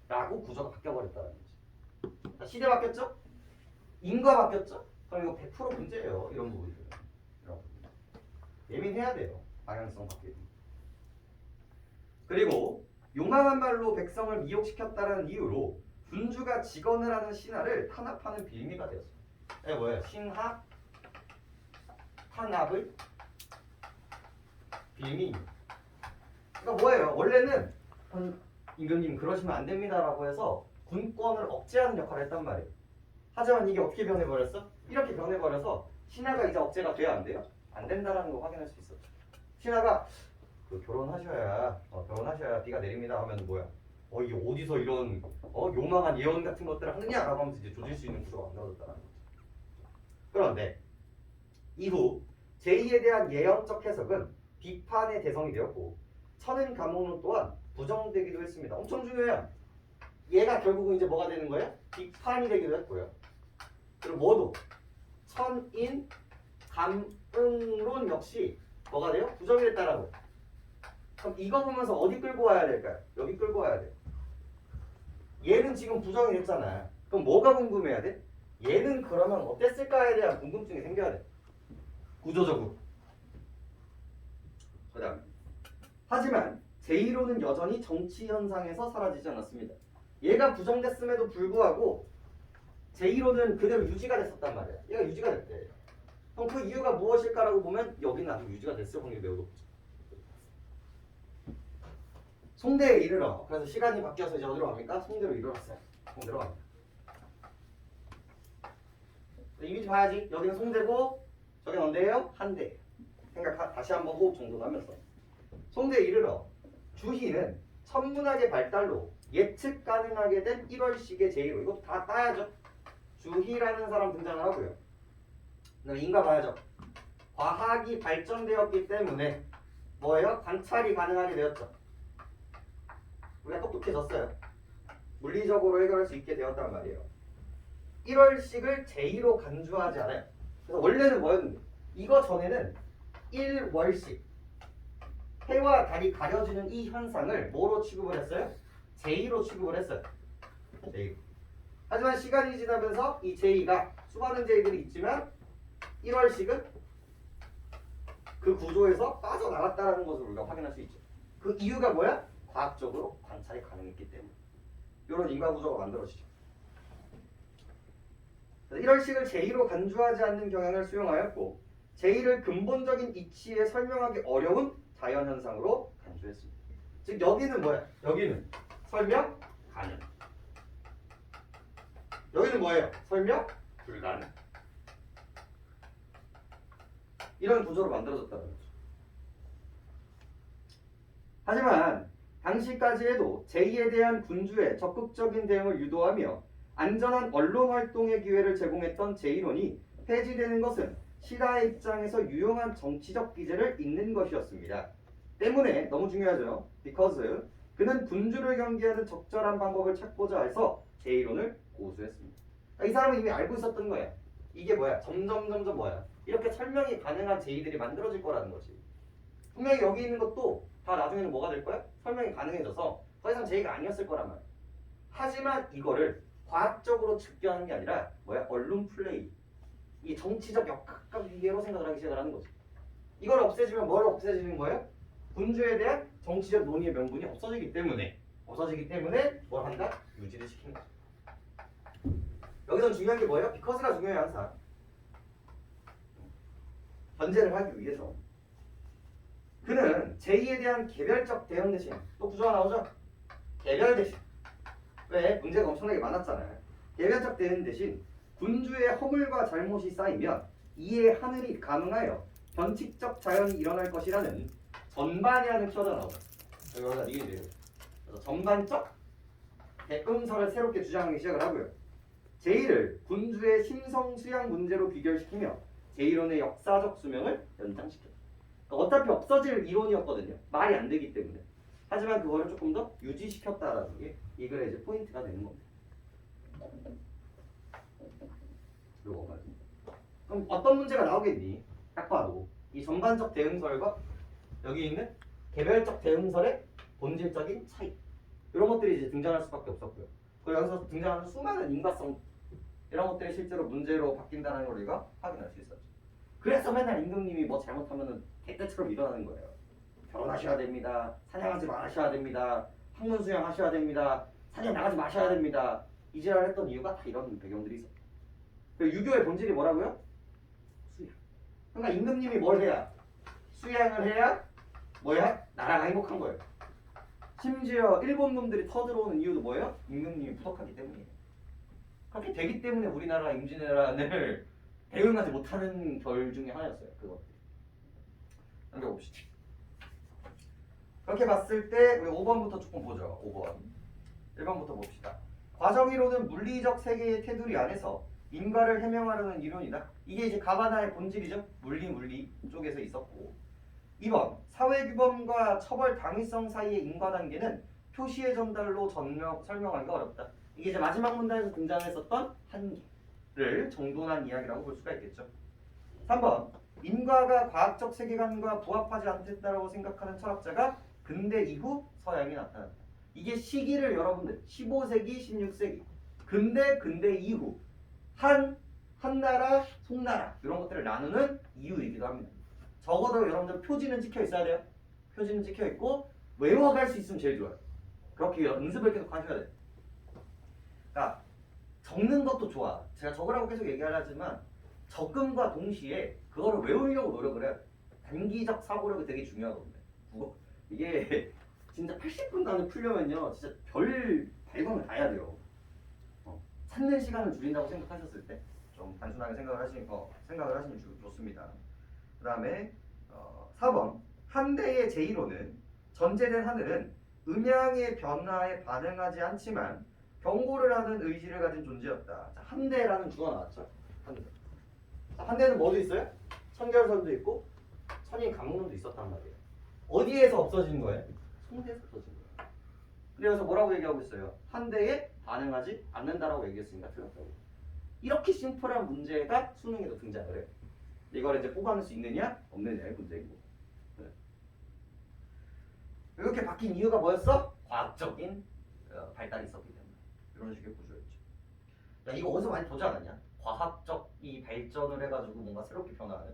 라고 구조가 바뀌어버렸다는 거지. 자, 시대 바뀌었죠? 인과 바뀌었죠? 그럼 이거 100% 문제예요. 이런 부분들은. 예민해야 돼요. 방향성 바뀌고. 그리고 용감한 말로 백성을 미혹시켰다는 이유로 군주가 직언을 하는 신하를 탄압하는 빌미가 되었어요. 이게 뭐예요? 신하 탄압의 빌미. 그러니까 뭐예요? 원래는 임금님 그러시면 안 됩니다라고 해서 군권을 억제하는 역할을 했단 말이에요. 하지만 이게 어떻게 변해버렸어? 이렇게 변해버려서 신하가 이제 억제가 돼야 안 돼요? 안 된다라는 거 확인할 수 있었죠. 신하가 결혼하셔야 비가 내립니다 하면 뭐야? 이게 어디서 이런 요망한 예언 같은 것들을 하느냐라고 하면서 이제 조질 수 있는 구조가 만들어졌다는 거죠. 그런데 이후 제2에 대한 예언적 해석은 비판의 대상이 되었고 천은 가문은 또한 부정되기도 했습니다. 엄청 중요해요. 얘가 결국은 이제 뭐가 되는 거예요? 비판이 되기도 했고요. 그리고 뭐도 천인 감응론 역시 뭐가 돼요? 부정이 됐다라고. 그럼 이거 보면서 어디 끌고 와야 될까요? 여기 끌고 와야 돼요. 얘는 지금 부정이 됐잖아. 그럼 뭐가 궁금해야 돼? 얘는 그러면 어땠을까에 대한 궁금증이 생겨야 돼. 구조적으로. 그다음. 하지만 제1호는 여전히 정치 현상에서 사라지지 않았습니다. 얘가 부정됐음에도 불구하고 제1호는 그대로 유지가 됐었단 말이야. 얘가 유지가 됐대. 그럼 그 이유가 무엇일까라고 보면 여기는 아직 유지가 됐을 확률이 매우 높죠. 송대에 이르러. 그래서 시간이 바뀌어서 이제 어디로 갑니까? 송대로 이르렀어요. 송대로 갑니다. 이미지 봐야지. 여기는 송대고 저긴 언제예요? 한대. 생각 다시 한번 호흡 정돈하면서. 송대에 이르러 주희는 천문학의 발달로 예측 가능하게 된 1월식의 제1호. 이것도 다 따야죠. 주희라는 사람 등장을 하고요. 그다음에 인과 봐야죠. 과학이 발전되었기 때문에 뭐예요? 관찰이 가능하게 되었죠. 우리가 똑똑해졌어요. 물리적으로 해결할 수 있게 되었단 말이에요. 1월식을 제1로 간주하지 않아요. 그래서 원래는 뭐였는데 이거 전에는 1월식 해와 달이 가려지는 이 현상을 뭐로 취급을 했어요? 제2로 취급을 했어요. 제2. 하지만 시간이 지나면서 이 제2가 수많은 제2들이 있지만 1월식은 그 구조에서 빠져나갔다는 것을 우리가 확인할 수 있죠. 그 이유가 뭐야? 과학적으로 관찰이 가능했기 때문에. 이런 인과 구조가 만들어지죠. 1월식을 제2로 간주하지 않는 경향을 수용하였고 제2를 근본적인 이치에 설명하기 어려운 자연현상으로 간주했습니다. 즉 여기는 뭐야? 여기는 설명 가능. 여기는 뭐예요? 설명 불가능. 이런 구조로 만들어졌다는 거죠. 하지만 당시까지 해도 제2에 대한 군주의 적극적인 대응을 유도하며 안전한 언론 활동의 기회를 제공했던 제1론이 폐지되는 것은 시다의 입장에서 유용한 정치적 기제를 잇는 것이었습니다. 때문에 너무 중요하죠. because 그는 군주를 경계하는 적절한 방법을 찾고자 해서 제1론을 고수했습니다. 이 사람은 이미 알고 있었던 거야. 이게 뭐야? 점점 뭐야? 이렇게 설명이 가능한 제2들이 만들어질 거라는 거지. 분명히 여기 있는 것도 다 나중에는 뭐가 될 거야? 설명이 가능해져서 더 이상 제2가 아니었을 거란 말이야. 하지만 이거를 과학적으로 측정하는 게 아니라 뭐야? 언론 플레이. 이 정치적 역학관계로 생각을 하기 시작을 하는 거지. 이걸 없애지면 뭘 없애지는 거예요? 군주에 대한 정치적 논의의 명분이 없어지기 때문에 뭘 한다? 유지를 시키는 거죠. 여기서 중요한 게 뭐예요? 비커스가 중요해요 항상. 견제를 하기 위해서. 그는 제2에 대한 개별적 대응 대신 또 구조가 나오죠? 개별 대신. 왜? 문제가 엄청나게 많았잖아요. 개별적 대응 대신 군주의 허물과 잘못이 쌓이면 이에 하늘이 가능하여 변칙적 자연이 일어날 것이라는 전반이라는 키워드가 나오죠. 여기가 이게 돼요. 그래서 전반적 대응설을 새롭게 주장하기 시작을 하고요. 제1을 군주의 심성 수양 문제로 비결시키며 제1론의 역사적 수명을 연장시켰다. 그러니까 어차피 없어질 이론이었거든요. 말이 안 되기 때문에. 하지만 그거를 조금 더 유지시켰다라는 게 이 글의 이제 포인트가 되는 겁니다. 요거 말이죠. 그럼 어떤 문제가 나오겠니? 딱 봐도 이 전반적 대응설과 여기 있는 개별적 대응설의 본질적인 차이 이런 것들이 이제 등장할 수밖에 없었고요. 그리고 여기서 등장하는 수많은 인과성 이런 것들이 실제로 문제로 바뀐다는 걸 우리가 확인할 수 있었죠. 그래서 맨날 임금님이 뭐 잘못하면은 대때처럼 일어나는 거예요. 결혼하셔야 됩니다. 사냥하지 마셔야 됩니다. 학문 수양하셔야 됩니다. 사냥 나가지 마셔야 됩니다. 이 지랄을 했던 이유가 다 이런 배경들이 있어요. 유교의 본질이 뭐라고요? 수양. 그러니까 임금님이 뭘 해야? 수양을 해야 뭐야? 나라가 행복한 거예요. 심지어 일본 놈들이 터들어오는 이유도 뭐예요? 임금님이 부덕하기 때문이에요. 그렇게 되기 때문에 우리나라 임진왜란을 대응하지 못하는 결 중에 하나였어요. 그거. 넘겨봅시다. 그렇게 봤을 때 우리 5번부터 조금 보죠. 5번. 1번부터 봅시다. 과정이론은 물리적 세계의 테두리 안에서 인과를 해명하려는 이론이다. 이게 이제 가바나의 본질이죠. 물리 쪽에서 있었고. 2번. 사회규범과 처벌 당위성 사이의 인과 단계는 표시의 전달로 설명하기가 어렵다. 이게 이제 마지막 문단에서 등장했었던 한계를 정돈한 이야기라고 볼 수가 있겠죠. 3번. 인과가 과학적 세계관과 부합하지 않겠다라고 생각하는 철학자가 근대 이후 서양에 나타났다. 이게 시기를 여러분들 15세기, 16세기 근대 이후 한 한나라, 송나라 이런 것들을 나누는 이유이기도 합니다. 적어도 여러분들 표지는 찍혀 있어야 돼요. 표지는 찍혀 있고 외워갈 수 있으면 제일 좋아요. 그렇게 연습을 계속 하셔야 돼요. 그러니까 적는 것도 좋아. 제가 적으라고 계속 얘기하지만 적음과 동시에 그거를 외우려고 노력을 해요. 단기적 사고력이 되게 중요하거든요. 이게 진짜 80분 단위 풀려면요, 진짜 별 발광을 다 해야 돼요. 찾는 시간을 줄인다고 생각하셨을 때 좀 단순하게 생각을 하시면 좋습니다. 그 다음에 4번 한대의 제1호는 전제된 하늘은 음양의 변화에 반응하지 않지만 경고를 하는 의지를 가진 존재였다. 자, 한대라는 주어가 나왔죠. 한대. 자, 한대는 뭐도 있어요? 청결선도 있고 천인 감론도 있었단 말이에요. 어디에서 없어진 거예요? 송대에서 없어진 거예요. 그래서 뭐라고 얘기하고 있어요? 한대에 반응하지 않는다라고 얘기했으니까 틀렸다고. 이렇게 심플한 문제가 수능에도 등장을 해요. 이걸 이제 뽑아낼 수 있느냐 없느냐의 문제이고. 이렇게 바뀐 이유가 뭐였어? 과학적인 발달이 있었기 때문에. 이런 식의 구조였죠. 야, 이거 어디서 많이 보지 않았냐? 과학적 이 발전을 해가지고 뭔가 새롭게 변화하는.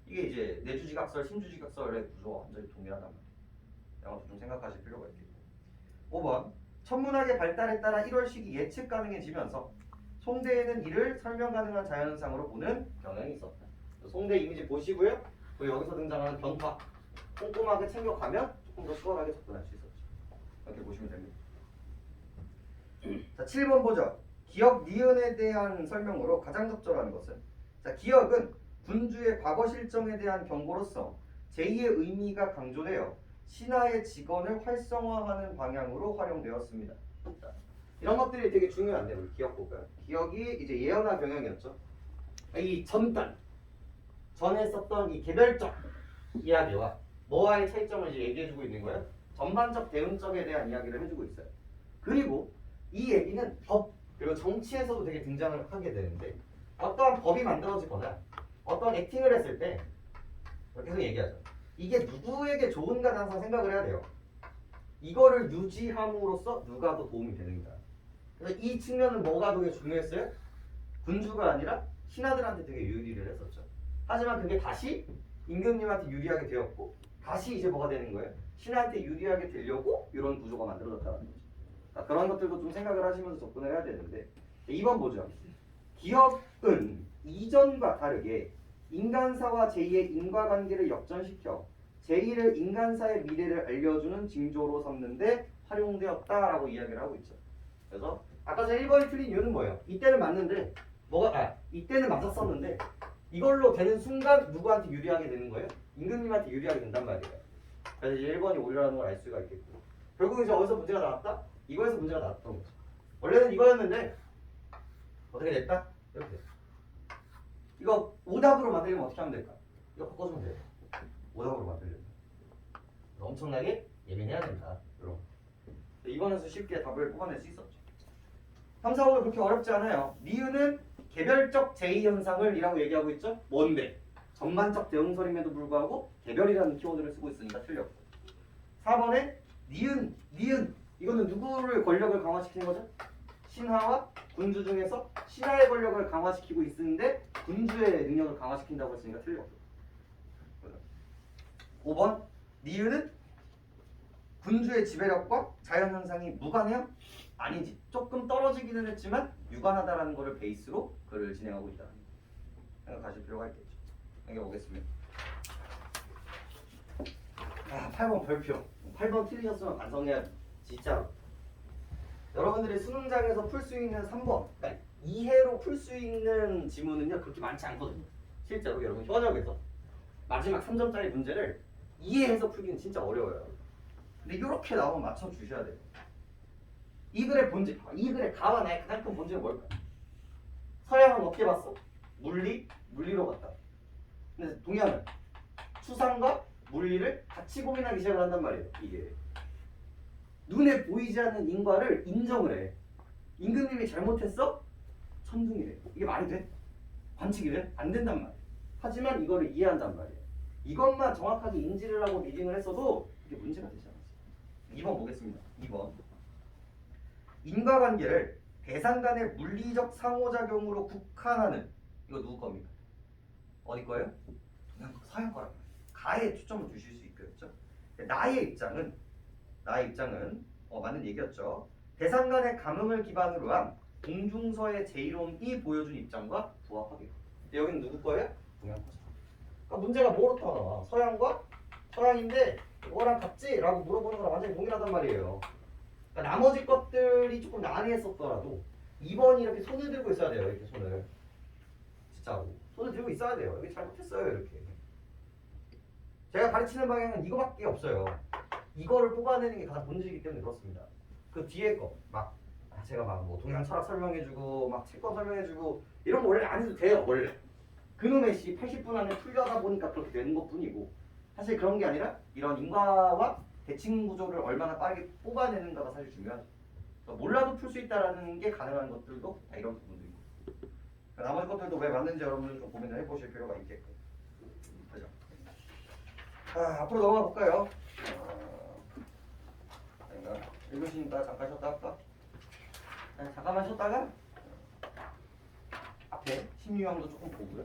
이게 이제 내주지각설, 심주지각설의 구조가 완전히 동일하단 말이에요. 이것도 좀 생각하실 필요가 있겠고. 5번 천문학의 발달에 따라 1월식이 예측 가능해지면서 송대에는 이를 설명 가능한 자연현상으로 보는 경향이 있었다. 송대 이미지 보시고요. 그리고 여기서 등장하는 변화 꼼꼼하게 챙겨가면 조금 더 수월하게 접근할 수 있었죠. 이렇게 보시면 됩니다. 자, 7번 보죠. 기억 니은에 대한 설명으로 가장 적절한 것은, 자, 기억은 군주의 과거 실정에 대한 경고로서 제2의 의미가 강조되어 신하의 직언을 활성화하는 방향으로 활용되었습니다. 자, 이런 것들이 되게 중요한데 우리 기억 볼까요? 기억이 이제 예언화 경향이었죠. 이 전단 전에 썼던 이 개별적 이야기와 뭐와의 차이점을 이제 얘기해주고 있는 거예요. 전반적 대응적에 대한 이야기를 해주고 있어요. 그리고 이 얘기는 법 그리고 정치에서도 되게 등장을 하게 되는데 어떠한 법이 만들어지거나 어떤 액팅을 했을 때 계속 얘기하죠. 이게 누구에게 좋은가 항상 생각을 해야 돼요. 이거를 유지함으로써 누가 더 도움이 되는가. 그래서 이 측면은 뭐가 되게 중요했어요? 군주가 아니라 신하들한테 되게 유리를 했었죠. 하지만 그게 다시 임금님한테 유리하게 되었고 다시 이제 뭐가 되는 거예요? 신하한테 유리하게 되려고 이런 구조가 만들어졌다는 거죠. 그러니까 그런 것들도 좀 생각을 하시면서 접근을 해야 되는데 2번 보죠. 기업은 이전과 다르게 인간사와 제2의 인과관계를 역전시켜 제1의 인간사의 미래를 알려주는 징조로 삼는데 활용되었다라고 이야기를 하고 있죠. 그래서 아까 전 1번이 틀린 이유는 뭐예요? 이때는 맞는데 이때는 맞았었는데 이걸로 되는 순간 누구한테 유리하게 되는 거예요? 임금님한테 유리하게 된단 말이에요. 그래서 이제 1번이 오류라는 걸 알 수가 있겠고 결국 이제 어디서 문제가 나왔다? 이거에서 문제가 나왔던 거죠. 원래는 이거였는데 어떻게 됐다? 이렇게 됐다. 이거 오답으로 만들려면 어떻게 하면 될까? 이거 바꿔주면 돼요. 오답으로 만들려면 엄청나게 예민해야 된다. 이런. 이번에서 쉽게 답을 뽑아낼 수 있었죠. 3, 4, 5는 그렇게 어렵지 않아요. 니은은 개별적 제2현상을 이라고 얘기하고 있죠. 뭔데? 전반적 대응설임에도 불구하고 개별이라는 키워드를 쓰고 있으니까 틀렸고. 4번에 니은 이거는 누구를 권력을 강화시키는 거죠? 신하와 군주 중에서 신하의 권력을 강화시키고 있는데 군주의 능력을 강화시킨다고 했으니까 틀렸고. 5번 니은은 군주의 지배력과 자연현상이 무관해요? 아니지. 조금 떨어지기는 했지만 유관하다라는 것을 베이스로 그를 진행하고 있다. 생각하실 필요가 있겠죠. 넘겨보겠습니다. 8번 별표. 8번 틀리셨으면 반성해야 진짜로. 여러분들이 수능장에서 풀 수 있는 3번 그러니까 이해로 풀 수 있는 지문은요 그렇게 많지 않거든요. 실제로 여러분 현역에서 마지막 3점짜리 문제를 이해해서 풀기는 진짜 어려워요. 근데 이렇게 나오면 맞춰주셔야 돼요. 이 글의 본질, 이 글의 가와 나의 가장 큰 본질은 뭘까? 서양은 어떻게 봤어? 물리로 봤다. 근데 동양은 추상과 물리를 같이 고민하기 시작을 한단 말이에요. 이게 눈에 보이지 않는 인과를 인정을 해. 임금님이 잘못했어? 천둥이래. 이게 말이 돼? 관측이래? 안 된단 말이에요. 하지만 이거를 이해한단 말이에요. 이것만 정확하게 인지를 하고 리딩을 했어도 이게 문제가 되지 않았어요. 2번 보겠습니다. 2번 인과관계를 대상 간의 물리적 상호작용으로 국한하는 이거 누구 겁니까? 어디 거예요? 동양 서양 거라고. 가에 초점을 두실 수 있겠죠. 나의 입장은 맞는 얘기였죠. 대상 간의 감흥을 기반으로 한 공중서의 제1론이 보여준 입장과 부합하게. 여기는 누구 거예요? 동양 거죠. 그러니까 문제가 뭐로 나와? 서양과 서양인데 이거랑 같지? 라고 물어보는 거랑 완전히 동일하단 말이에요. 그러니까 나머지 것들이 조금 난해했었더라도 2번이 이렇게 손을 들고 있어야 돼요. 이렇게 손을. 진짜로. 손을 들고 있어야 돼요. 여기 잘못했어요. 이렇게. 제가 가르치는 방향은 이거밖에 없어요. 이거를 뽑아내는 게 가장 본질이기 때문에 그렇습니다. 그 뒤에 거 막 제가 막 뭐 동양 철학 설명해주고 막 채권 설명해주고 이런 거 원래 안 해도 돼요. 원래 그놈의 씨 80분 안에 풀려다 보니까 그렇게 되는 것뿐이고 사실 그런 게 아니라 이런 인과와 대칭 구조를 얼마나 빠르게 뽑아내는가가 사실 중요하죠. 그러니까 몰라도 풀 수 있다라는 게 가능한 것들도 다 이런 부분들이고 그러니까 나머지 것들도 왜 맞는지 여러분들 좀 고민을 해보실 필요가 있겠고 그죠? 앞으로 넘어가 볼까요? 읽으시니까 잠깐 쉬었다 할까? 잠깐만 쉬었다가 앞에 심리형도 조금 보고요.